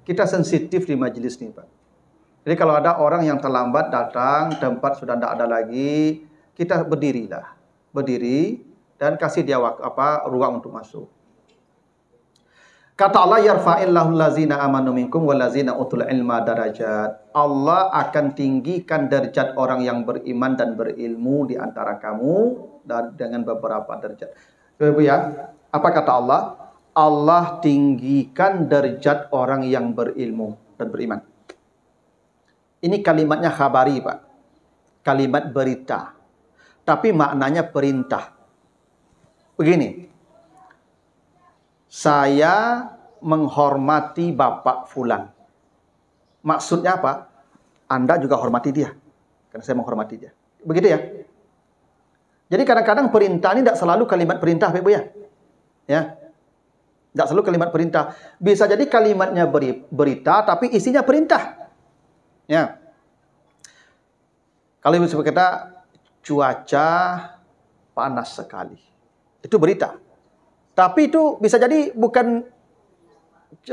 kita sensitif di majelis ini Pak. Jadi kalau ada orang yang terlambat datang, tempat sudah tidak ada lagi, kita berdirilah. Berdiri dan kasih dia ruang untuk masuk. Kata Allah, yarfa'illahu allazina amanu minkum wallazina utul ilma darajat. Allah akan tinggikan derajat orang yang beriman dan berilmu di antara kamu dan dengan beberapa derajat. Ibu ya, apa kata Allah? Allah tinggikan derajat orang yang berilmu dan beriman. Ini kalimatnya khabari, Pak. Kalimat berita. Tapi maknanya perintah. Begini. Saya menghormati Bapak Fulan. Maksudnya apa? Anda juga hormati dia. Karena saya menghormati dia. Begitu ya. Jadi kadang-kadang perintah ini tidak selalu kalimat perintah, Pak Ibu ya. Ya. Tidak selalu kalimat perintah. Bisa jadi kalimatnya berita, tapi isinya perintah. Ya. Kalau Ibu sebut kata cuaca panas sekali. Itu berita. Tapi itu bisa jadi bukan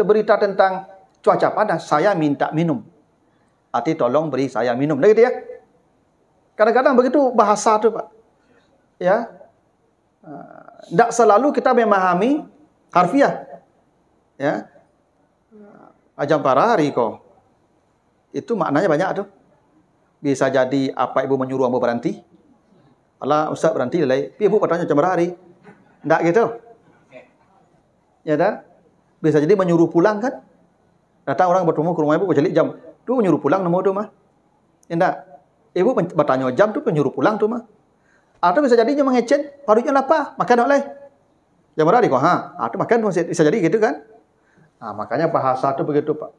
berita tentang cuaca panas. Saya minta minum. Arti tolong beri saya minum. Nah, gitu ya. Kadang-kadang begitu bahasa itu Pak. Ya. Tidak selalu kita memahami harfiah. Ya. Ajam parahari kok. Itu maknanya banyak tuh. Bisa jadi apa Ibu menyuruh Ibu berhenti. Allah Ustaz berhenti lah. Ibu bertanya jam berapa hari? Enggak gitu. Ya dah. Bisa jadi menyuruh pulang kan? Datang orang bertemu ke rumah Ibu berjalik jam. Tu menyuruh pulang nomor tu mah. Ya enggak. Ibu bertanya jam tu menyuruh pulang tu mah. Atau bisa jadi dia mengecek, parunya lapar, makan oleh. Jam berapa kok? Atau makan bisa jadi gitu kan? Nah, makanya bahasa tu begitu Pak.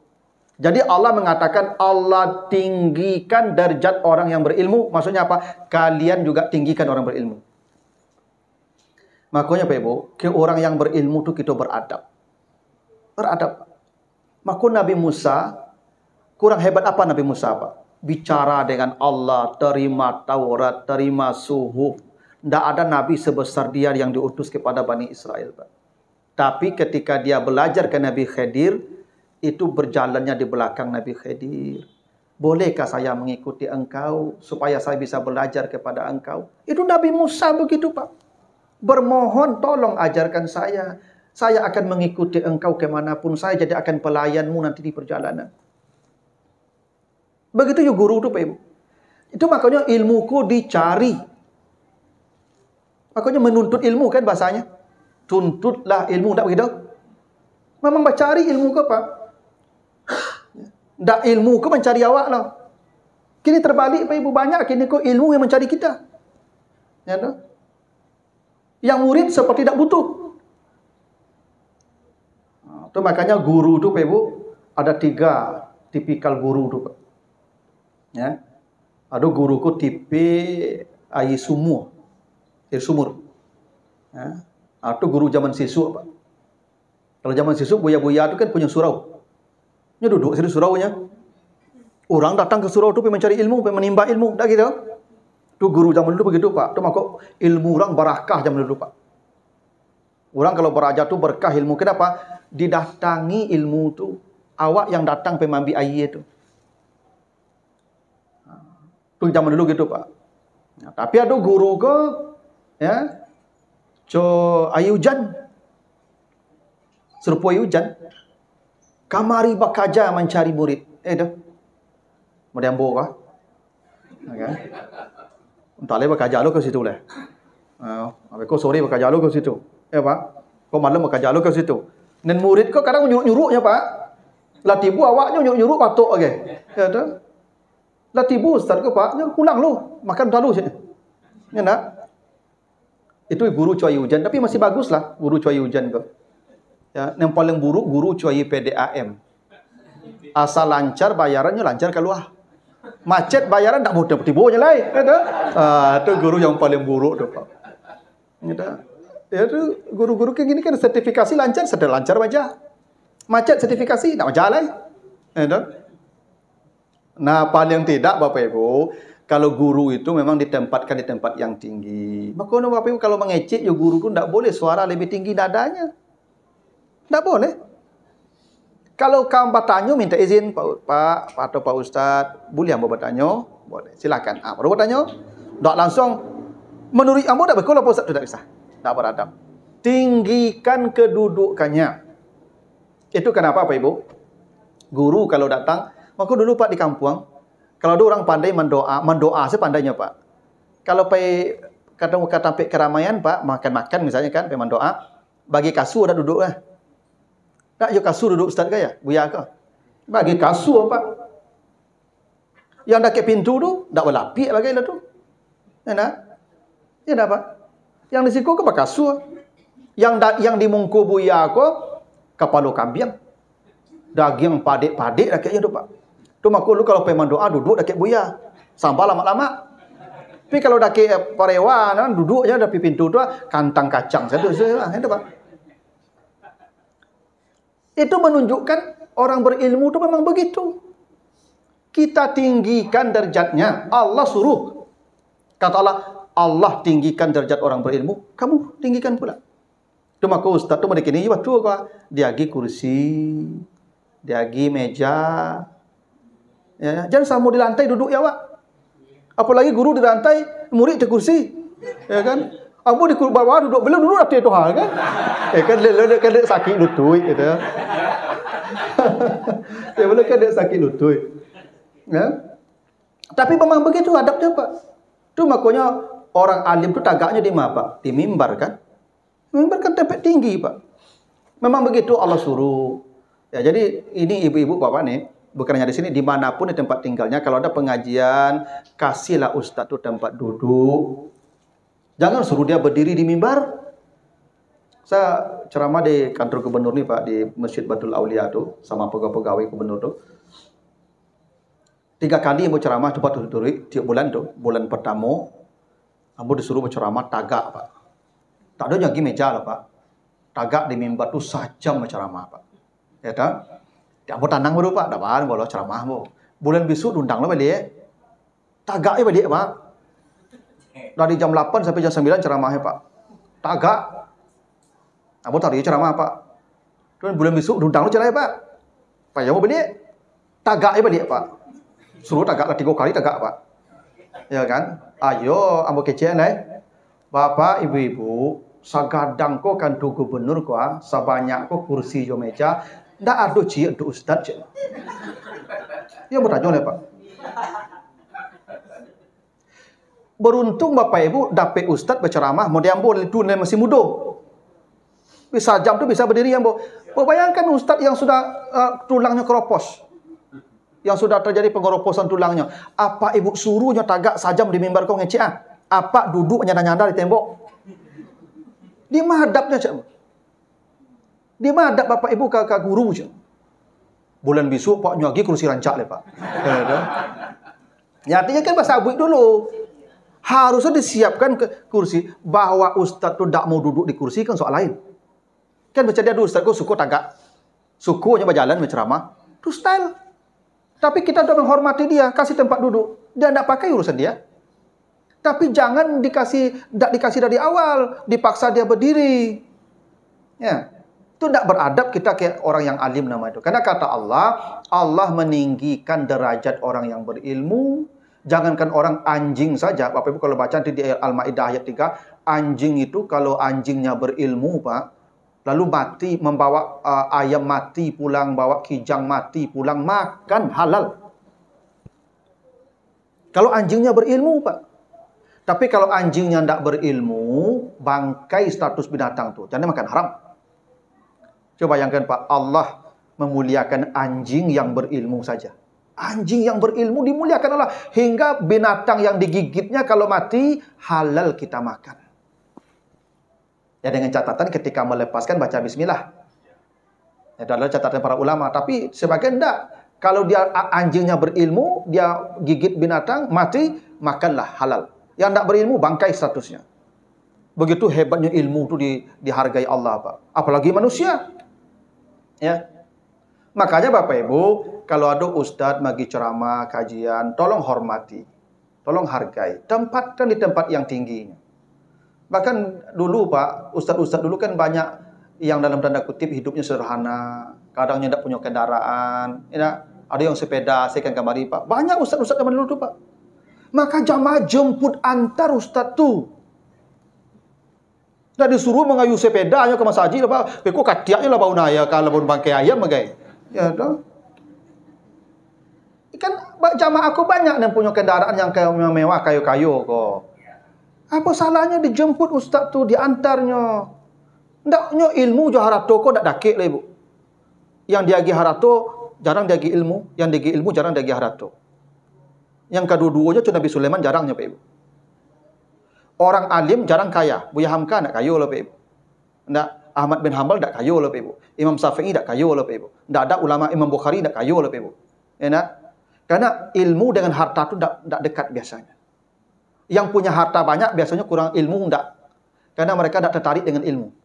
Jadi Allah mengatakan Allah tinggikan derajat orang yang berilmu. Maksudnya apa? Kalian juga tinggikan orang berilmu. Makanya Pak Ibu, ke orang yang berilmu itu kita beradab. Beradab. Maka Nabi Musa, kurang hebat apa Nabi Musa Pak? Bicara dengan Allah, terima Taurat, terima suhuf. Tidak ada Nabi sebesar dia yang diutus kepada Bani Israel Pak. Tapi ketika dia belajar ke Nabi Khidir, itu berjalannya di belakang Nabi Khidir. Bolehkah saya mengikuti engkau supaya saya bisa belajar kepada engkau? Itu Nabi Musa begitu Pak. Bermohon tolong ajarkan saya. Saya akan mengikuti engkau kemanapun. Saya jadi akan pelayanmu nanti di perjalanan. Begitu ya guru itu Pak Ibu. Itu makanya ilmuku dicari. Makanya menuntut ilmu kan bahasanya. Tuntutlah ilmu. Tak begitu? Memang cari ilmu ke Pak. Tak ilmu ke mencari awak lah. Kini terbalik Pak Ibu. Banyak kini kok ilmu yang mencari kita. Ya tak? Yang murid seperti tak butuh. Itu makanya guru itu Pak Ibu. Ada 3 tipikal guru itu Pak. Ya. Ada guruku tipe air sumur. Air sumur. Ya. Atau guru zaman siswa Pak. Kalau zaman siswa buya-buya itu kan punya surau. Dia duduk di suraunya. Orang datang ke surau itu mencari ilmu, menimba ilmu, tak gitu. Tu guru zaman dulu begitu Pak. Tu makuk ilmu orang barakah zaman dulu Pak. Orang kalau belajar tu berkah ilmu. Kenapa? Didatangi ilmu tu. Awak yang datang pemambi air tu. Tu zaman dulu gitu Pak. Nah, tapi ada guru ke, ya, air hujan. Serupa air hujan. Kamari bakaja mencari murid. Dah. Mau diambil kah? Okay. Entah leh bakaja lo ke situ leh. Habis kau sore bakaja lo ke situ. Pak. Kau malam bakaja lo ke situ. Dan murid kau kadang nyuruh-nyuruhnya Pak. Lah tibu awaknya nyuruh-nyuruh patok lagi. Ya dah. Lah tibu ustaz ke Pak, pulang lu, makan dulu sini. Ya nak? Itu guru cuai hujan, tapi masih baguslah guru cuai hujan kau. Ya, yang paling buruk guru cuai PDAM. Asal lancar bayarannya lancar keluar. Macet bayaran tak mudah tibunya lain. Ya dah. Itu guru yang paling buruk tu Pak. Ya dah. Ya tu guru-guru kayak gini kan sertifikasi lancar, sedang lancar baca. Macet sertifikasi tak baca lah. Ya dah. Nah, paling tidak Bapak Ibu, kalau guru itu memang ditempatkan di tempat yang tinggi. Maka Bapak Ibu kalau mengecek ya guru itu tidak boleh suara lebih tinggi nadanya. Tidak boleh. Kalau kamu bertanya minta izin Pak atau Pak Ustaz, boleh ambo bertanya? Boleh. Silakan. Baru bertanya. Tak langsung menurut ambo tak betul Pak Ustaz, tidak bisa. Tak beradab. Tinggikan kedudukannya. Itu kenapa Pak Ibu? Guru kalau datang, maka dulu Pak di kampung, kalau ada orang pandai mendoa sepandainya Pak. Kalau pergi kata keramaian Pak, makan-makan misalnya kan, pergi mendoa, bagi kasur dah duduk lah. Tak je kasur duduk Ustaz kaya, buya ke? Bagi kasur Pak. Yang dekat pintu tu, tak berlapik bagilah tu. Ya nak? Ya dah Pak. Yang di siku ke pakai kasur. Yang dimungku buya ke, kepala kambing. Daging padik-padik rakyatnya tu Pak. Tu makul lu kalau pergi doa duduk dekat buya. Sampai lama-lama. Tapi kalau dekat parewan duduknya di pintu tu kantang kacang satu itu Pak. Itu menunjukkan orang berilmu itu memang begitu. Kita tinggikan derajatnya. Allah suruh. Kata Allah tinggikan derajat orang berilmu, kamu tinggikan pula. Tu maka ustaz tu mereka ni waktu kau dia gi kursi, dia gi meja. Ya, jangan sama di lantai duduk ya, Pak. Apalagi guru di lantai, murid di kursi. Ya kan? Ambo di bawah duduk belum duduk atas Tuhan kan? Kan dia sakit lutut gitu. Ya boleh kan dia sakit lutut. Ya. Tapi memang begitu adabnya, Pak. Tu makanya orang alim tu tagaknya di mana, Pak? Di mimbar kan? Mimbar kan tempat tinggi, Pak. Memang begitu Allah suruh. Ya, jadi ini ibu-ibu Bapak nih, bukan hanya di sini, dimanapun di tempat tinggalnya, kalau ada pengajian, kasihlah ustaz tu tempat duduk. Jangan suruh dia berdiri di mimbar. Saya ceramah di kantor gubernur nih Pak, di Masjid Batul Aulia tu, sama pegawai gubernur tu. 3 kali mau ceramah tempat duduk tiap bulan tu, bulan pertama, ambo disuruh berceramah tagak Pak. Tak ada lagi meja lah Pak. Tagak di mimbar tu sajam berceramah Pak. Ya tak? Ambo tanang baru Pak, dapat boleh ceramah ambo. Bulan besok undang lah balik. Tagaknya balik Pak. Dari jam 8 sampai jam 9 ceramahnya Pak. Tagak. Ambo tadi ceramah Pak. Terus bulan besok undang lu ceramah Pak. Pak ya mau balik. Tagaknya balik Pak. Suruh tagak lah 3 kali tagak Pak. Ya kan? Ayo ambo kecil naik. Bapak ibu-ibu, sagadang ko kantor gubernur ko sabanyak ko kursi jo meja, ndak ada ci untuk ustaz cik. Ya bertanya Pak. Beruntung Bapak Ibu dapat ustaz berceramah, mau diambil itu masih muda. Bisa jam tu bisa berdiri ambo. Bayangkan ustaz yang sudah tulangnya keropos. Yang sudah terjadi pengeroposan tulangnya. Apa ibu suruhnya tagak sajam di mimbar kau ngecek ah? Apa duduk nyanda-nyanda di tembok? Di madhabnya cak. Di madhab Bapak Ibu ke guru cak. Bulan besok Pak nyagi kursi rancak le Pak. Ya artinya kan bahasa abuk dulu. Harusnya disiapkan ke kursi bahwa ustaz tu tak mau duduk di kursi kan soal lain. Kan baca dia dulu ustaz ku suku tagak. Sukunya berjalan berceramah. Itu style. Tapi kita sudah menghormati dia, kasih tempat duduk. Dia tidak pakai urusan dia. Tapi jangan tidak dikasih dari awal, dipaksa dia berdiri. Ya. Itu tidak beradab kita kayak orang yang alim nama itu. Karena kata Allah, Allah meninggikan derajat orang yang berilmu. Jangankan orang anjing saja. Bapak Ibu kalau baca nanti di Al-Maidah ayat 3, anjing itu kalau anjingnya berilmu, Pak, lalu mati, membawa ayam mati pulang, bawa kijang mati pulang, makan halal. Kalau anjingnya berilmu, Pak. Tapi kalau anjingnya tidak berilmu, bangkai status binatang tuh. Jangan makan haram. Coba bayangkan Pak, Allah memuliakan anjing yang berilmu saja. Anjing yang berilmu dimuliakan Allah. Hingga binatang yang digigitnya kalau mati, halal kita makan. Ya dengan catatan ketika melepaskan baca bismillah. Itu adalah catatan para ulama. Tapi sebagian tidak. Kalau dia anjingnya berilmu, dia gigit binatang, mati, makanlah halal. Yang tidak berilmu, bangkai statusnya. Begitu hebatnya ilmu itu dihargai Allah, Pak. Apalagi manusia. Ya. Makanya Bapak Ibu, kalau ada ustadz bagi ceramah, kajian, tolong hormati. Tolong hargai. Tempatkan di tempat yang tinggi. Bahkan dulu Pak, ustadz-ustadz dulu kan banyak yang dalam tanda kutip hidupnya sederhana. Kadangnya tidak punya kendaraan. Ya. Ada yang sepeda, saya kan kemari Pak. Banyak ustadz-ustadz zaman dulu tuh Pak. Maka jamaah jemput antar ustadz tuh. Dan disuruh mengayu sepedanya ke Mas Haji lah Pak. Beku katiaknya lah bau naya kalau bau bangkai ayam bagai. Ya dong. Kan jamaah aku banyak yang punya kendaraan yang mewah kayu-kayu kok. Apa salahnya dijemput ustaz tu, diantarnya. Ndaknya ilmu jo harato kok ndak dakik lah Ibu. Yang diagi harato jarang diagi ilmu, yang diagi ilmu jarang diagi harato. Yang kedua-duanya Nabi Sulaiman jarangnya Pak Ibu. Orang alim jarang kaya. Buya Hamka tidak kaya lah Pak Ibu. Nggak, Ahmad bin Hanbal tidak kaya lah Pak Ibu. Imam Syafi'i tidak kaya lah Pak Ibu. Tidak ada ulama Imam Bukhari tidak kaya lah Pak Ibu. Ya, nah? Karena ilmu dengan harta itu tidak dekat biasanya. Yang punya harta banyak biasanya kurang ilmu tidak. Karena mereka tidak tertarik dengan ilmu.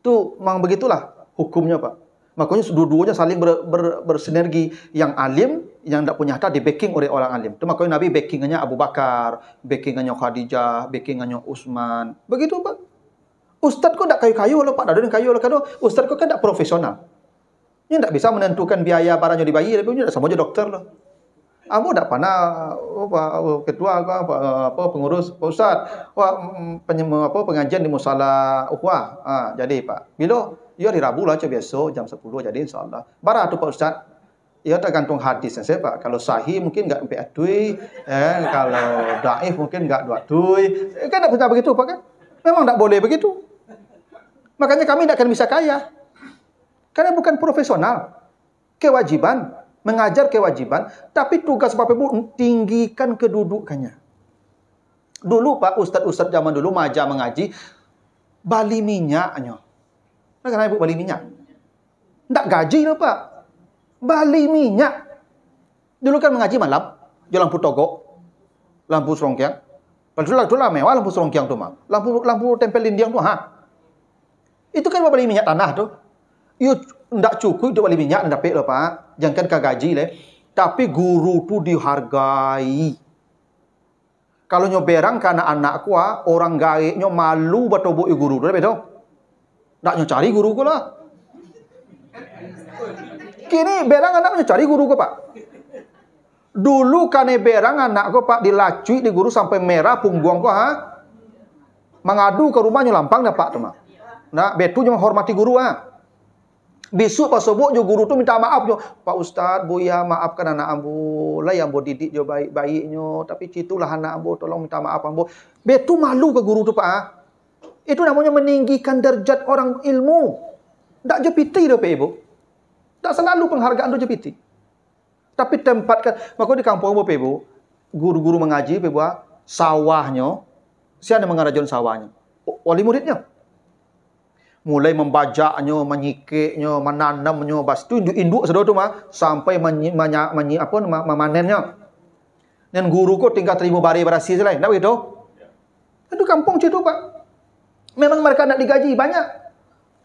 Itu memang begitulah hukumnya Pak. Makanya dua-duanya saling bersinergi. Yang alim, yang tidak punya harta di backing oleh orang alim. Itu makanya Nabi backingannya Abu Bakar, backingannya Khadijah, backingannya Utsman. Begitu Pak. Ustadz kok tidak kayu-kayu loh Pak. Ada yang kayu loh. Ustadz kok kan tidak profesional. Ini tidak bisa menentukan biaya barangnya di bayi. Tapi tidak sama aja dokter loh. Aku tidak pernah ketua pengurus Pak Ustadz. Pengajian di musala ukhuwah. Jadi Pak. Bila ya di Rabu lah besok jam 10 jadi insyaAllah. Barang tu Pak Ustaz. Ya tergantung hadis saya Pak. Kalau sahih mungkin enggak sampai adui. Kalau daif mungkin enggak dua adui. Kan tidak bisa begitu Pak kan? Memang tidak boleh begitu. Makanya kami tidak akan bisa kaya. Karena bukan profesional. Kewajiban. Mengajar kewajiban. Tapi tugas Bapak Ibu tinggikan kedudukannya. Dulu Pak Ustadz-Ustadz zaman dulu maja mengaji. Bali minyaknya. Nah, kenapa Ibu bali minyak? Tidak gaji lah Pak. Bali minyak. Dulu kan mengaji malam. Di lampu togok. Lampu serongkiang. Padahal itu lah mewah lampu serongkiang tu mah. Lampu tempel dinding tu Itu kan bali minyak tanah tu. Yo tidak cukup itu bali minyak ndak dapat lah Pak. Jangan kan gaji le. Tapi guru tu dihargai. Kalau nyoberang karena anak kuah, orang gaeknya malu batobo guru tu betul. Nak cari guru ko lah. Kini berang anak cari guru ko Pak. Dulu kane berang anak ko Pak dilacui di guru sampai merah punggung ko Mengadu ke rumahnya lampang dah Pak tu mah. Nah, betu jangan hormati guru Besok pas subuh jo guru tu minta maaf jo. Pak Ustaz, Buya maafkan anak ambo. Lah yang ambo didik jo baik-baiknya, tapi citulah anak ambo tolong minta maaf ambo. Betu malu ke guru tu Pak. Itu namanya meninggikan derajat orang ilmu. Tak jepiti dah Pak Ibu. Tak selalu penghargaan tu jepiti. Tapi tempatkan. Maka di kampung Pak Ibu, guru-guru mengaji Pak Ibu, sawahnya, siapa yang mengarajun sawahnya? Wali muridnya. Mulai membajaknya, menyikiknya, menanamnya, bas tu induk sedar tu mah sampai memanennya. Dan guru ko tinggal terima bari berasi saja. Nak begitu? Itu kampung situ Pak. Memang mereka tidak digaji banyak,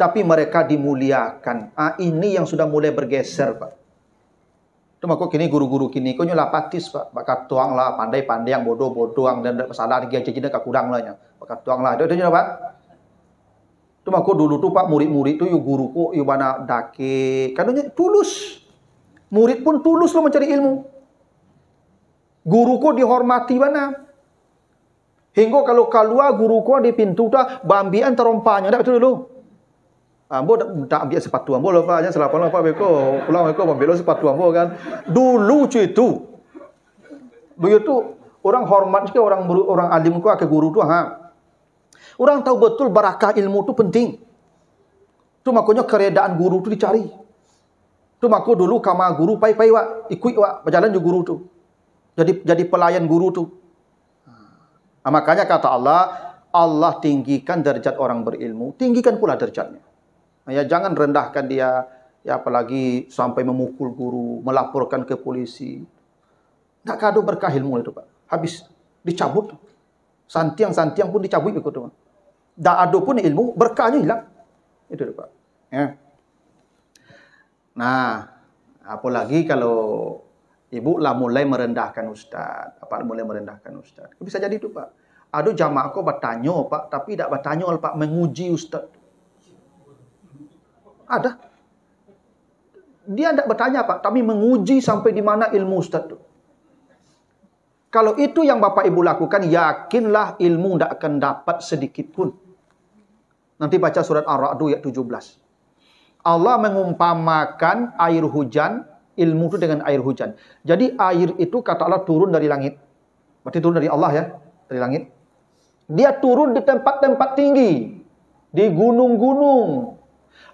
tapi mereka dimuliakan. Ini yang sudah mulai bergeser Pak. Cuma kok kini guru-guru kini kok nyolah patis Pak. Bakat tuang lah, pandai-pandai yang bodoh-bodoh yang dan masalah dia jadi dak kurang lah nya. Bakat tuang lah. Itu nyolah Pak. Cuma kok dulu tuh Pak murid-murid tuh yuk guruku yuk mana dake. Kadangnya tulus. Murid pun tulus lo mencari ilmu. Guruku dihormati mana? Hingga kalau keluar guruku di pintu dah bambian terompanya dak betul dulu. Ambo tak ambil sepatu ambo lah Pak, jangan selapan lah Pak beko. Pulang beko ambil sepatu ambo kan. Dulu cuy itu. Begitu orang hormat juga orang alim ku ke guru tu ha. Orang tahu betul barakah ilmu tu penting. Tu makanya keredaan guru tu dicari. Tu mako dulu kama guru pai-pai wak, ikut wak berjalan je guru tu. Jadi pelayan guru tu. Makanya kata Allah tinggikan derajat orang berilmu, tinggikan pula derajatnya. Ya jangan rendahkan dia, ya apalagi sampai memukul guru, melaporkan ke polisi. Tak kado berkah ilmu itu Pak. Habis dicabut. Santiang pun dicabut begitu Pak. Tak ada pun ilmu, berkahnya hilang. Itu Pak. Ya. Nah, apalagi kalau ibu lah mulai merendahkan ustaz, mulai merendahkan ustaz. Bisa jadi itu Pak. Ada jamaah kok bertanya Pak, tapi tak bertanya Pak menguji ustaz. Ada. Dia tidak bertanya Pak, tapi menguji sampai di mana ilmu ustaz itu. Kalau itu yang Bapak Ibu lakukan, yakinlah ilmu tidak akan dapat sedikit pun. Nanti baca surat Ar-Ra'd ayat 17. Allah mengumpamakan air hujan, ilmu itu dengan air hujan. Jadi air itu kata Allah turun dari langit. Berarti turun dari Allah ya, dari langit. Dia turun di tempat-tempat tinggi, di gunung-gunung.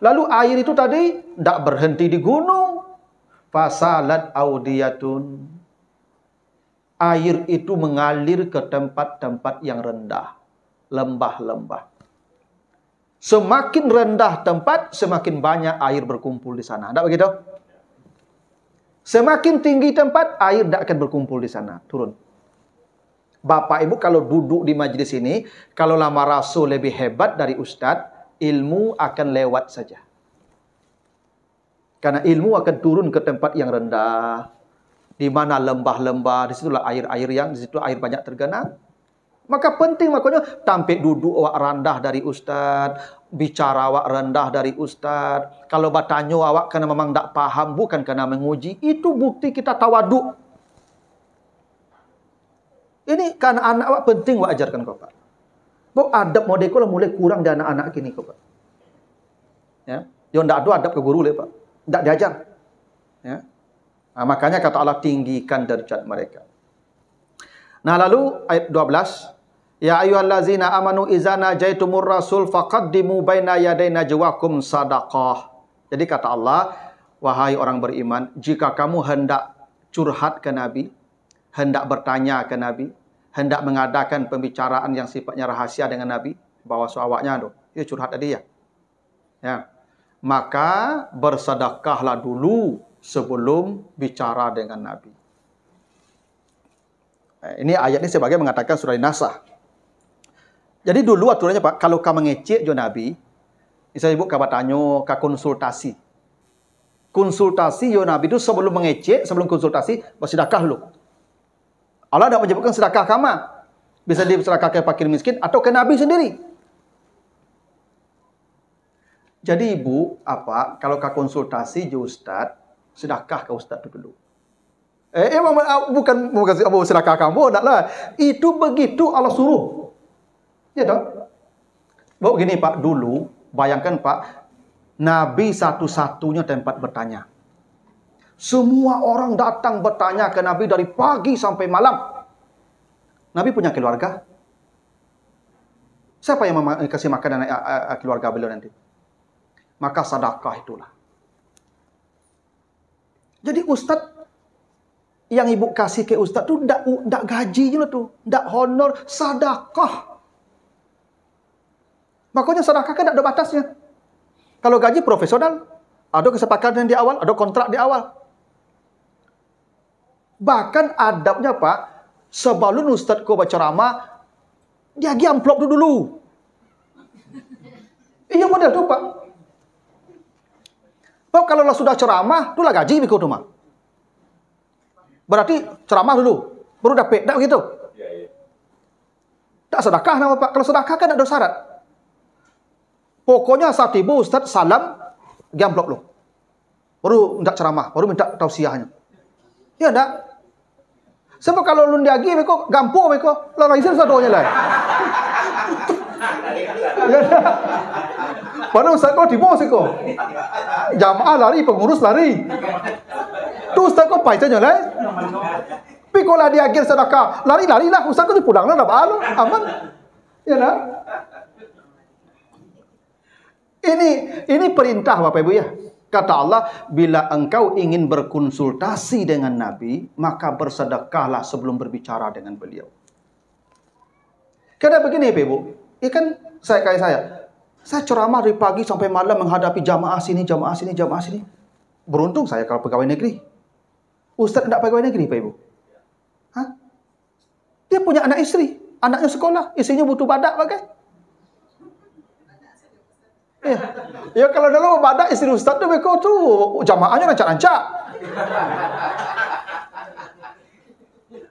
Lalu air itu tadi tidak berhenti di gunung. Fasalat audiyatun. Air itu mengalir ke tempat-tempat yang rendah. Lembah-lembah. Semakin rendah tempat, semakin banyak air berkumpul di sana. Tidak begitu? Semakin tinggi tempat, air tidak akan berkumpul di sana. Turun. Bapak Ibu kalau duduk di majlis ini, kalau lama rasul lebih hebat dari ustaz, ilmu akan lewat saja. Karena ilmu akan turun ke tempat yang rendah. Di mana lembah-lembah, di situlah air-air yang, di situ air banyak tergenang. Maka penting makanya tampil duduk awak rendah dari ustaz, bicara awak rendah dari ustaz. Kalau bertanya awak karena memang tak paham, bukan karena menguji, itu bukti kita tawaduk. Ini karena anak awak penting awak ajarkan kau Pak. Kau adab model kau mulai kurang di anak-anak kini kau Pak. Ya, yang tak ada adab ke guru le Pak. Tak diajar. Ya. Nah, makanya kata Allah tinggikan derajat mereka. Nah, lalu ayat 12, ya ayyuhallazina amanu idza najaitumur rasul faqaddimu baina yaday najwakum sadaqah. Jadi kata Allah, wahai orang beriman, jika kamu hendak curhat ke Nabi, hendak bertanya ke Nabi, hendak mengadakan pembicaraan yang sifatnya rahasia dengan Nabi, bawa suawaknya tu, dia curhat tadi ya. Ya. Maka bersedekahlah dulu sebelum bicara dengan Nabi. Ini ayat ini sebagai mengatakan surah An-Nasa. Jadi dulu aturannya Pak, kalau kamu mengecek jo Nabi, misalnya ibu kabar tanya, ka konsultasi. Konsultasi jo Nabi itu sebelum mengecek, sebelum konsultasi, bersedekah dulu. Allah tidak menyebutkan sedekah kamu. Bisa disedekah ke fakir miskin atau ke Nabi sendiri. Jadi ibu, kalau ka konsultasi jo Ustaz, sedekah ke Ustaz itu dulu. Bukan sedekah kamu, taklah. Itu begitu Allah suruh. Ya toh? Bawa begini Pak, dulu bayangkan Pak, Nabi satu-satunya tempat bertanya. Semua orang datang bertanya ke Nabi dari pagi sampai malam. Nabi punya keluarga. Siapa yang kasih makan keluarga beliau nanti? Maka sedekah itulah. Jadi Ustaz yang ibu kasih ke Ustaz tu ndak gaji je tu, ndak honor, sedekah. Makanya sedekah kan tak ada batasnya. Kalau gaji profesional, ada kesepakatan di awal, ada kontrak di awal. Bahkan adabnya Pak, sebelum Ustaz kau berceramah, dia pergi amplop dulu. Iya model tu Pak. Pak kalau sudah ceramah, itulah gaji biko tu mah. Berarti ceramah dulu, baru dapat. Tak begitu? Tak sedekah nama Pak. Kalau sedekah kan ada syarat. Pokoknya saat tiba Ustaz salam, gamblok lu. Baru minta ceramah, baru minta tausiahnya. Ya enggak? Sebab kalau lu diagi mereka gampang mereka, lah izin sadonya lah. Ya enggak? Padahal Ustaz kau tiba sih kau. Jamaah lari, pengurus lari. Tu Ustaz kau paitanya lah. Tapi kalau dia agir sedekah, lari-lari lah. Ustaz kau pulang lah, dah balu, aman. Ya enggak? Ini perintah Bapak Ibu ya. Kata Allah, bila engkau ingin berkonsultasi dengan Nabi, maka bersedekahlah sebelum berbicara dengan beliau. Karena begini Bapak Ibu, ya kan saya ceramah dari pagi sampai malam menghadapi jamaah sini, jamaah sini, jamaah sini. Beruntung saya kalau pegawai negeri. Ustaz tidak pegawai negeri Bapak Ibu. Hah? Dia punya anak istri, anaknya sekolah, istrinya butuh badak bagai. Ya kalau dalam badak istri Ustaz tu mereka tu jamaahnya rancak-rancak.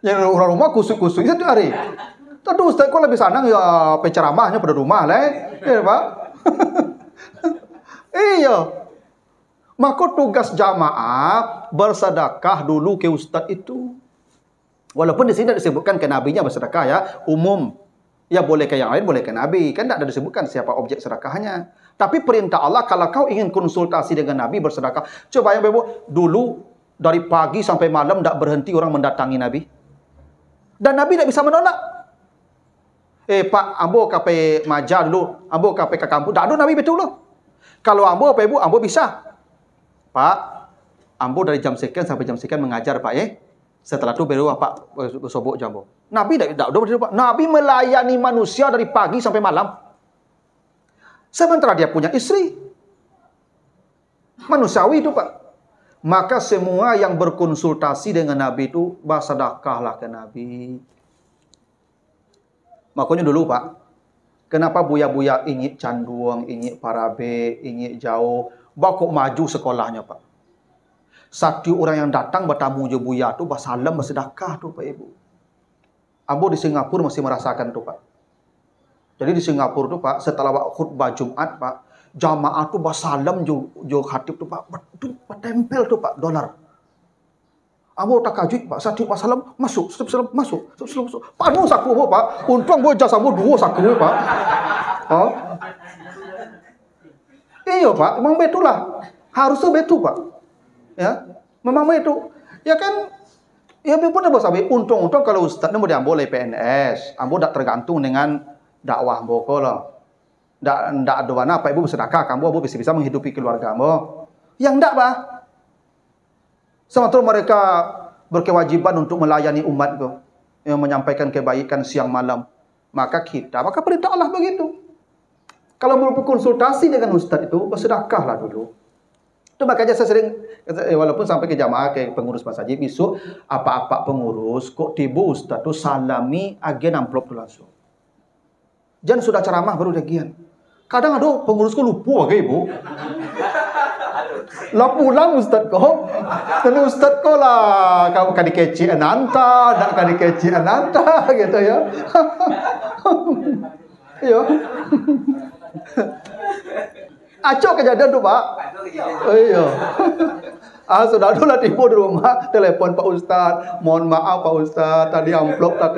Yang orang rumah kusuk-kusuk itu hari. Tadi Ustaz kau lebih senang ya penceramahnya pada rumah lah. Ya Pak. Iya. Maka tugas jamaah bersedekah dulu ke Ustaz itu. Walaupun di sini tidak disebutkan ke nabinya bersedekah ya, umum. Ya boleh ke yang lain, boleh ke nabi. Kan tidak ada disebutkan siapa objek sedekahnya. Tapi perintah Allah, kalau kau ingin konsultasi dengan Nabi bersedekah. Coba yang Bapak, dulu dari pagi sampai malam tidak berhenti orang mendatangi Nabi. Dan Nabi tidak bisa menolak. Pak, ambo kape majar dulu, ambo kape ke kampung. Tak ada Nabi betul loh. Kalau ambo apa Ibu, ambo bisa. Pak, ambo dari jam sekian sampai jam sekian mengajar Pak Setelah itu baru Pak bersobok jambo. Nabi tidak ada Pak. Nabi melayani manusia dari pagi sampai malam. Sementara dia punya istri. Manusiawi itu Pak. Maka semua yang berkonsultasi dengan Nabi itu bersedekahlah ke Nabi. Makanya dulu Pak, kenapa buya-buya ingin canduang, ingin parabe, ingin jauh, bakok maju sekolahnya Pak. Satu orang yang datang bertamu je buya tu bersalam bersedekah tu Pak Ibu. Ambo di Singapura masih merasakan tu Pak. Jadi di Singapura tu Pak, setelah khutbah Jumat Pak, jamaah tu bersalam jo khatib tu Pak, betul bertempel tu Pak dolar. Ambo tak kajut Pak, satu bersalam masuk, salam masuk, masuk. Panu saku Pak, untung gua jasa ambo dua saku Pak. Oh. Iya Pak, memang betul lah. Harusnya betul Pak. Ya, memang betul. Ya kan, ya pun dah sampai untung-untung kalau Ustaz ni mau diambil oleh PNS, ambo tak tergantung dengan dakwah boko lah. Ndak ada mana Pak Ibu bersedekah, kamu bisa menghidupi keluarga kamu. Yang ndak Pak. Sementara mereka berkewajiban untuk melayani umat ko, yang menyampaikan kebaikan siang malam. Maka perintah Allah begitu. Kalau mau berkonsultasi dengan Ustaz itu, bersedekahlah dulu. Itu makanya saya sering, walaupun sampai ke jamaah, ke pengurus masjid, besok apa-apa pengurus, kok tiba Ustaz itu salami agen amplop tu langsung. Jangan sudah ceramah baru dagian. Kadang ada pengurusku lupa ke Ibu. Lah pulang Ustaz kau. Dan Ustaz kau lah kau kan dikeci ananta, nak kan dikeci ananta gitu ya. Yo. Acok kejadian tu Pak. Iya. Sudah dulu tiba di rumah, telepon Pak Ustaz, mohon maaf Pak Ustaz, tadi amplop tak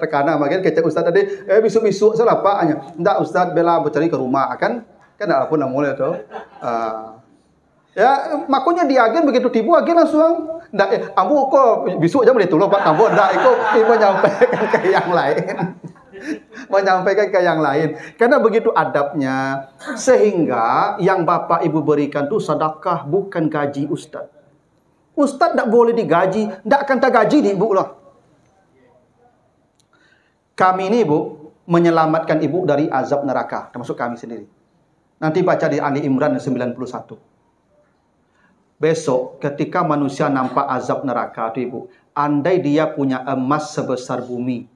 terkena, makanya kecek Ustaz tadi, besok-besok salah Pak, hanya, enggak Ustaz bela bercari ke rumah, kan ada pun namanya tu. Ya, makanya di agen begitu tiba agen langsung, enggak, ambo kok besok aja boleh tolong Pak, ambo enggak, ikut menyampaikan ke yang lain. Menyampaikan ke yang lain. Karena begitu adabnya. Sehingga yang Bapak Ibu berikan itu sedekah, bukan gaji Ustaz. Ustaz tak boleh digaji. Tak akan tergaji di Ibu lah. Kami ini Ibu, menyelamatkan Ibu dari azab neraka. Termasuk kami sendiri. Nanti baca di Ali Imran 91. Besok ketika manusia nampak azab neraka itu Ibu. Andai dia punya emas sebesar bumi.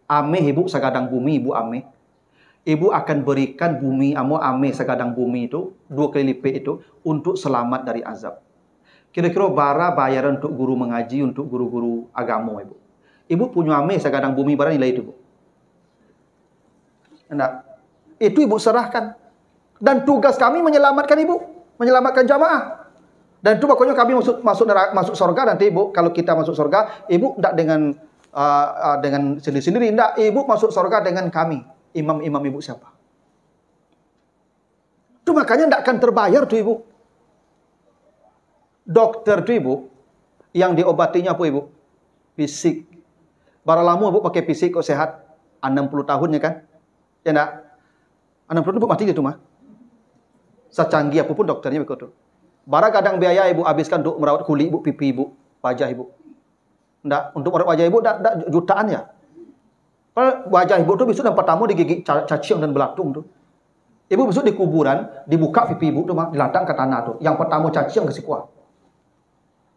Ameh Ibu segadang bumi Ibu ameh. Ibu akan berikan bumi ameh segadang bumi itu 2 kali lipat itu untuk selamat dari azab. Kira-kira bara bayaran untuk guru mengaji, untuk guru-guru agama, Ibu. Ibu punya ame segadang bumi bara nilai itu, Bu. Enggak. Itu Ibu serahkan. Dan tugas kami menyelamatkan Ibu, menyelamatkan jamaah. Dan itu pokoknya kami masuk surga nanti, Ibu. Kalau kita masuk surga, Ibu enggak dengan sendiri-sendiri, enggak. Ibu masuk surga dengan kami. Imam-imam Ibu siapa? Itu makanya enggak akan terbayar tuh, Ibu. Dokter tuh, Ibu, yang diobatinya apa, Ibu? Fisik. Bara lama Ibu pakai fisik kok sehat. 60 tahun ya kan? Ya enggak? 60 tahun Ibu mati gitu mah. Secanggih apapun dokternya begitu. Bara kadang biaya Ibu habiskan untuk merawat kulit Ibu, pipi Ibu, wajah Ibu. Enggak, untuk merawat wajah Ibu enggak jutaan ya. Wajah Ibu tuh besok dan pertama digigit cacing dan belatung tuh. Ibu besok di kuburan, dibuka pipi Ibu tuh mah, dilantang ke tanah tuh. Yang pertama cacing ke si kuah.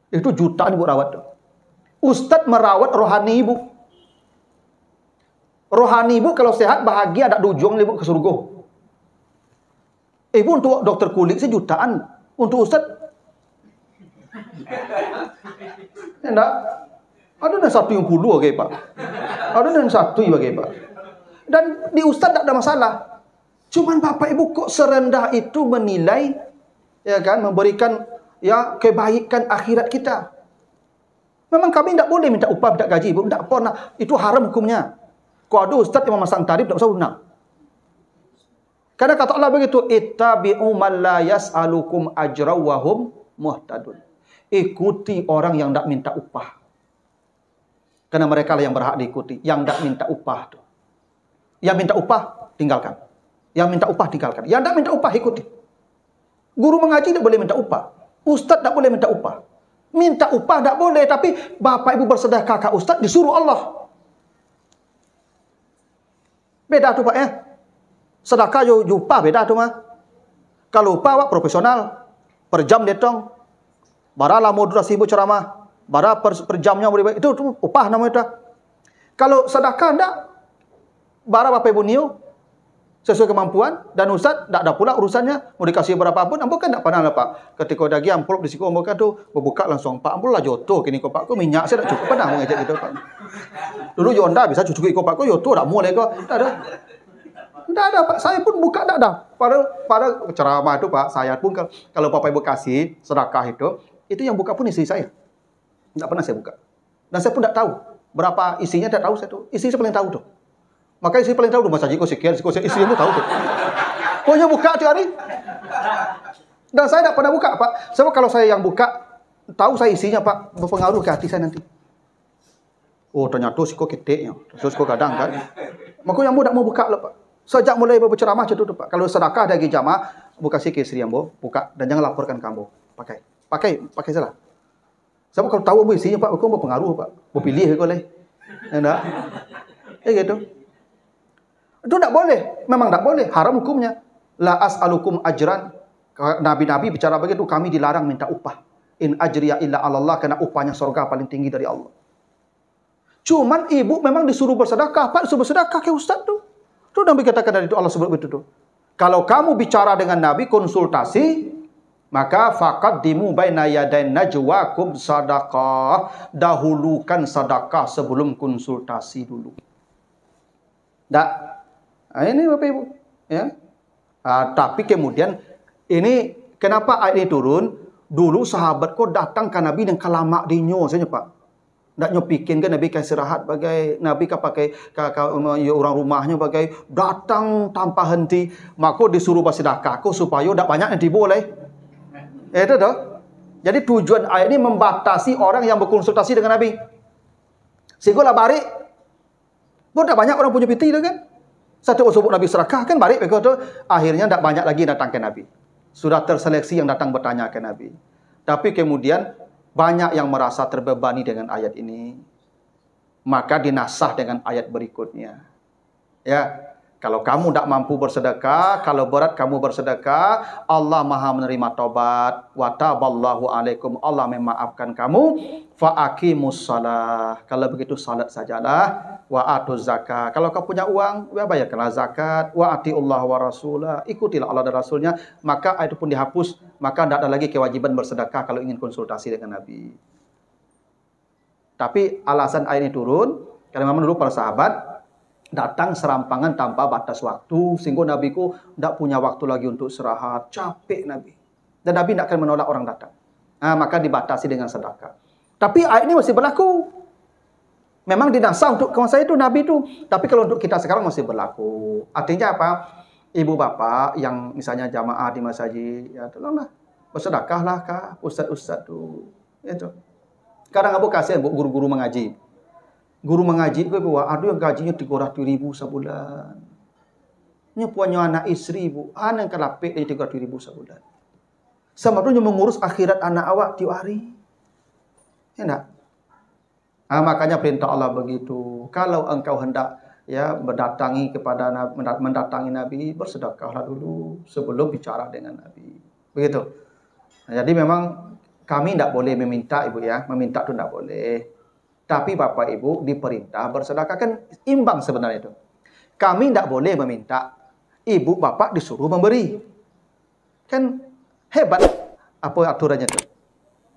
Itu jutaan Ibu rawat tuh. Ustadz merawat rohani Ibu. Rohani Ibu kalau sehat, bahagia, ada ujung Ibu ke surga. Ibu untuk dokter kulit sih jutaan. Untuk Ustadz, enggak. Ada dan satu yang puluh, okay, Pak. Ada dan satu yang okay, Pak. Dan di Ustadz tidak ada masalah. Cuman Bapak Ibu kok serendah itu menilai, ya kan, memberikan ya kebaikan akhirat kita. Memang kami tidak boleh minta upah, minta gaji, Ibu. Tidak pernah. Itu haram hukumnya. Kalau ada ustaz yang memasang tarif, tidak usah undang. Karena kata Allah begitu, ittabi'u man la yas'alukum ajra wa hum muhtadun. Ikuti orang yang tidak minta upah. Karena mereka lah yang berhak diikuti, yang tidak minta upah tuh. Yang minta upah, tinggalkan. Yang minta upah, tinggalkan. Yang tidak minta upah, ikuti. Guru mengaji tidak boleh minta upah. Ustaz tidak boleh minta upah. Minta upah tidak boleh, tapi Bapak Ibu bersedekah ke Ustaz disuruh Allah. Beda tuh Pak ya. Sedekah upah beda tuh mah. Kalau upah Pak profesional, per jam detong. Bara lah mau durasi Ibu ceramah, bara per jamnya itu upah namanya itu. Kalau sedekah enggak, bara Bapak Ibu niu sesuai kemampuan, dan Ustaz tidak ada pula urusannya, mau dikasih berapapun, ambo kan tidak pernah lah Pak. Ketika dagi amplop di siku, ambo kan tuh membuka langsung, Pak ambo lah joto, kini kok Pak, kok minyak saya tidak cukup, pernah mau ngejek gitu Pak. Dulu Yonda bisa cuci kok Pak, kok joto tidak mulai kok, tidak ada. Tidak ada Pak, saya pun buka tidak ada. Pada ceramah itu Pak, saya pun kalau Bapak Ibu kasih sedekah itu yang buka pun istri saya. Tidak pernah saya buka. Dan saya pun tidak tahu berapa isinya, tidak tahu saya tuh. Istri saya paling tahu tuh. Maka istri paling tahu tuh, Mas Haji kok sekian, istrimu tahu tuh. Pokoknya buka tiap hari. Dan saya tidak pernah buka, Pak. Sebab kalau saya yang buka, tahu saya isinya, Pak, berpengaruh ke hati saya nanti. Oh, ternyata si kok keteknya. Terus kok kadang kan. Maka yang tidak mau buka loh, Pak. Sejak mulai berceramah macam itu, Pak. Kalau sedekah dari jamaah, buka si ke istri yang buka. Dan jangan laporkan kamu. Pakai salah. Sebab kalau tahu isinya, Pak, kok berpengaruh, Pak. Berpilih kok leh. Enggak. Gitu. Itu tidak boleh. Memang tidak boleh. Haram hukumnya. La as'alukum ajran. Nabi-nabi bicara begitu. Kami dilarang minta upah. In ajriya illa Allah. Karena upahnya surga paling tinggi dari Allah. Cuman ibu memang disuruh bersedekah. Pak disuruh bersedekah ke ustaz tuh. Itu Nabi katakan dari itu. Allah sebut begitu tuh. Kalau kamu bicara dengan Nabi konsultasi. Maka faqaddimu baina yadain najwakum sadaqah. Dahulukan sedekah sebelum konsultasi dulu. Tak. Nah, ini Bapak Ibu, ya. Tapi kemudian ini kenapa ayat ini turun? Dulu sahabat kok datang ke Nabi dan kelama dinyo saja Pak. Ndak nyopikin kan Nabi kasih istirahat bagai Nabi ka pakai orang rumahnya bagai datang tanpa henti, maka disuruh bersedekah supaya ndak banyak nanti boleh. Itu dah. Jadi tujuan ayat ini membatasi orang yang berkonsultasi dengan Nabi. Sehingga balik. Ndak banyak orang punya piti dah kan? Satu sebut Nabi serakah kan balik begitu. Akhirnya tidak banyak lagi datang ke Nabi. Sudah terseleksi yang datang bertanya ke Nabi. Tapi kemudian banyak yang merasa terbebani dengan ayat ini. Maka dinasah dengan ayat berikutnya. Ya, Kalau kamu tidak mampu bersedekah, kalau berat kamu bersedekah, Allah Maha menerima taubat. Wa taballahu alaikum, Allah memaafkan kamu. Fa aqimus shalah. Kalau begitu salat sajalah. Wa atuz zakah. Kalau kau punya uang, bayarkanlah zakat. Wa atiullah wa rasulah. Ikutilah Allah dan Rasulnya. Maka itu pun dihapus. Maka tidak ada lagi kewajiban bersedekah kalau ingin konsultasi dengan Nabi. Tapi alasan ayat ini turun, karena memang dulu para sahabat datang serampangan tanpa batas waktu, sehingga Nabi ku tidak punya waktu lagi untuk istirahat, capek Nabi. Dan Nabi tidak akan menolak orang datang. Maka dibatasi dengan sedekah. Tapi ayat ini masih berlaku. Memang dinasah untuk masa itu Nabi itu, tapi kalau untuk kita sekarang masih berlaku. Artinya apa? Ibu bapak yang misalnya jamaah di masjid, ya tolonglah bersedekahlah kah ustaz-ustaz tu. Itu. Kadang aku kasihan guru-guru mengaji. Guru mengaji itu ada yang gajinya 300.000 sebulan. Nya punya anak istri bu, anak kelapik dari 300.000 sebulan. Sama tu mengurus akhirat anak awak tiap hari. Enak. Makanya perintah Allah begitu. Kalau engkau hendak ya mendatangi Nabi, bersedekahlah dulu sebelum bicara dengan Nabi. Begitu. Jadi memang kami tidak boleh meminta ibu ya, meminta itu tidak boleh. Tapi Bapak Ibu diperintah bersedekah, kan imbang sebenarnya itu. Kami tidak boleh meminta, Ibu Bapak disuruh memberi. Kan hebat apa aturannya itu.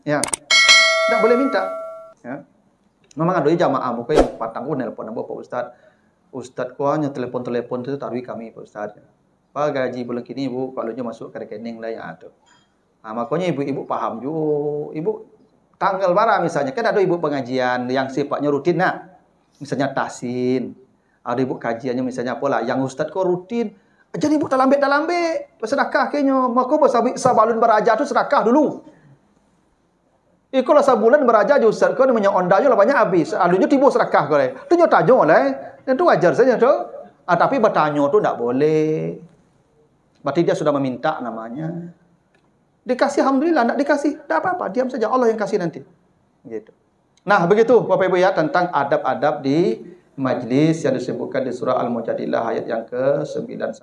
Ya. Tidak boleh minta. Ya. Memang ada jamaah muka yang patang nelpon Pak Ustaz. Ustaz ku hanya telepon-telepon itu tarwi kami Pak Ustaz. Pak gaji bulan kini Ibu kalau masuk ke rekening lah ya itu. Makanya ibu-ibu paham juga. Ibu tanggal bara misalnya, kan ada ibu pengajian yang sifatnya rutin, misalnya tasin, ada ibu kajiannya misalnya apalah, yang ustaz kok rutin, jadi ibu tak lambe, bersedekah kayaknya, maka sabalun beraja tu sedekah dulu. Ikulah sabulan beraja je ustaz kau namanya ondanya lah banyak habis, alunya tiba sedekah kau le, tu nyo tanya lah, itu wajar saja tu, tapi bertanya tu tak boleh, berarti dia sudah meminta namanya. Dikasih alhamdulillah, nak dikasih tak apa-apa, diam saja, Allah yang kasih nanti. Gitu. Nah, begitu Bapak Ibu ya tentang adab-adab di majlis yang disebutkan di surah Al-Mujadilah ayat yang ke-9.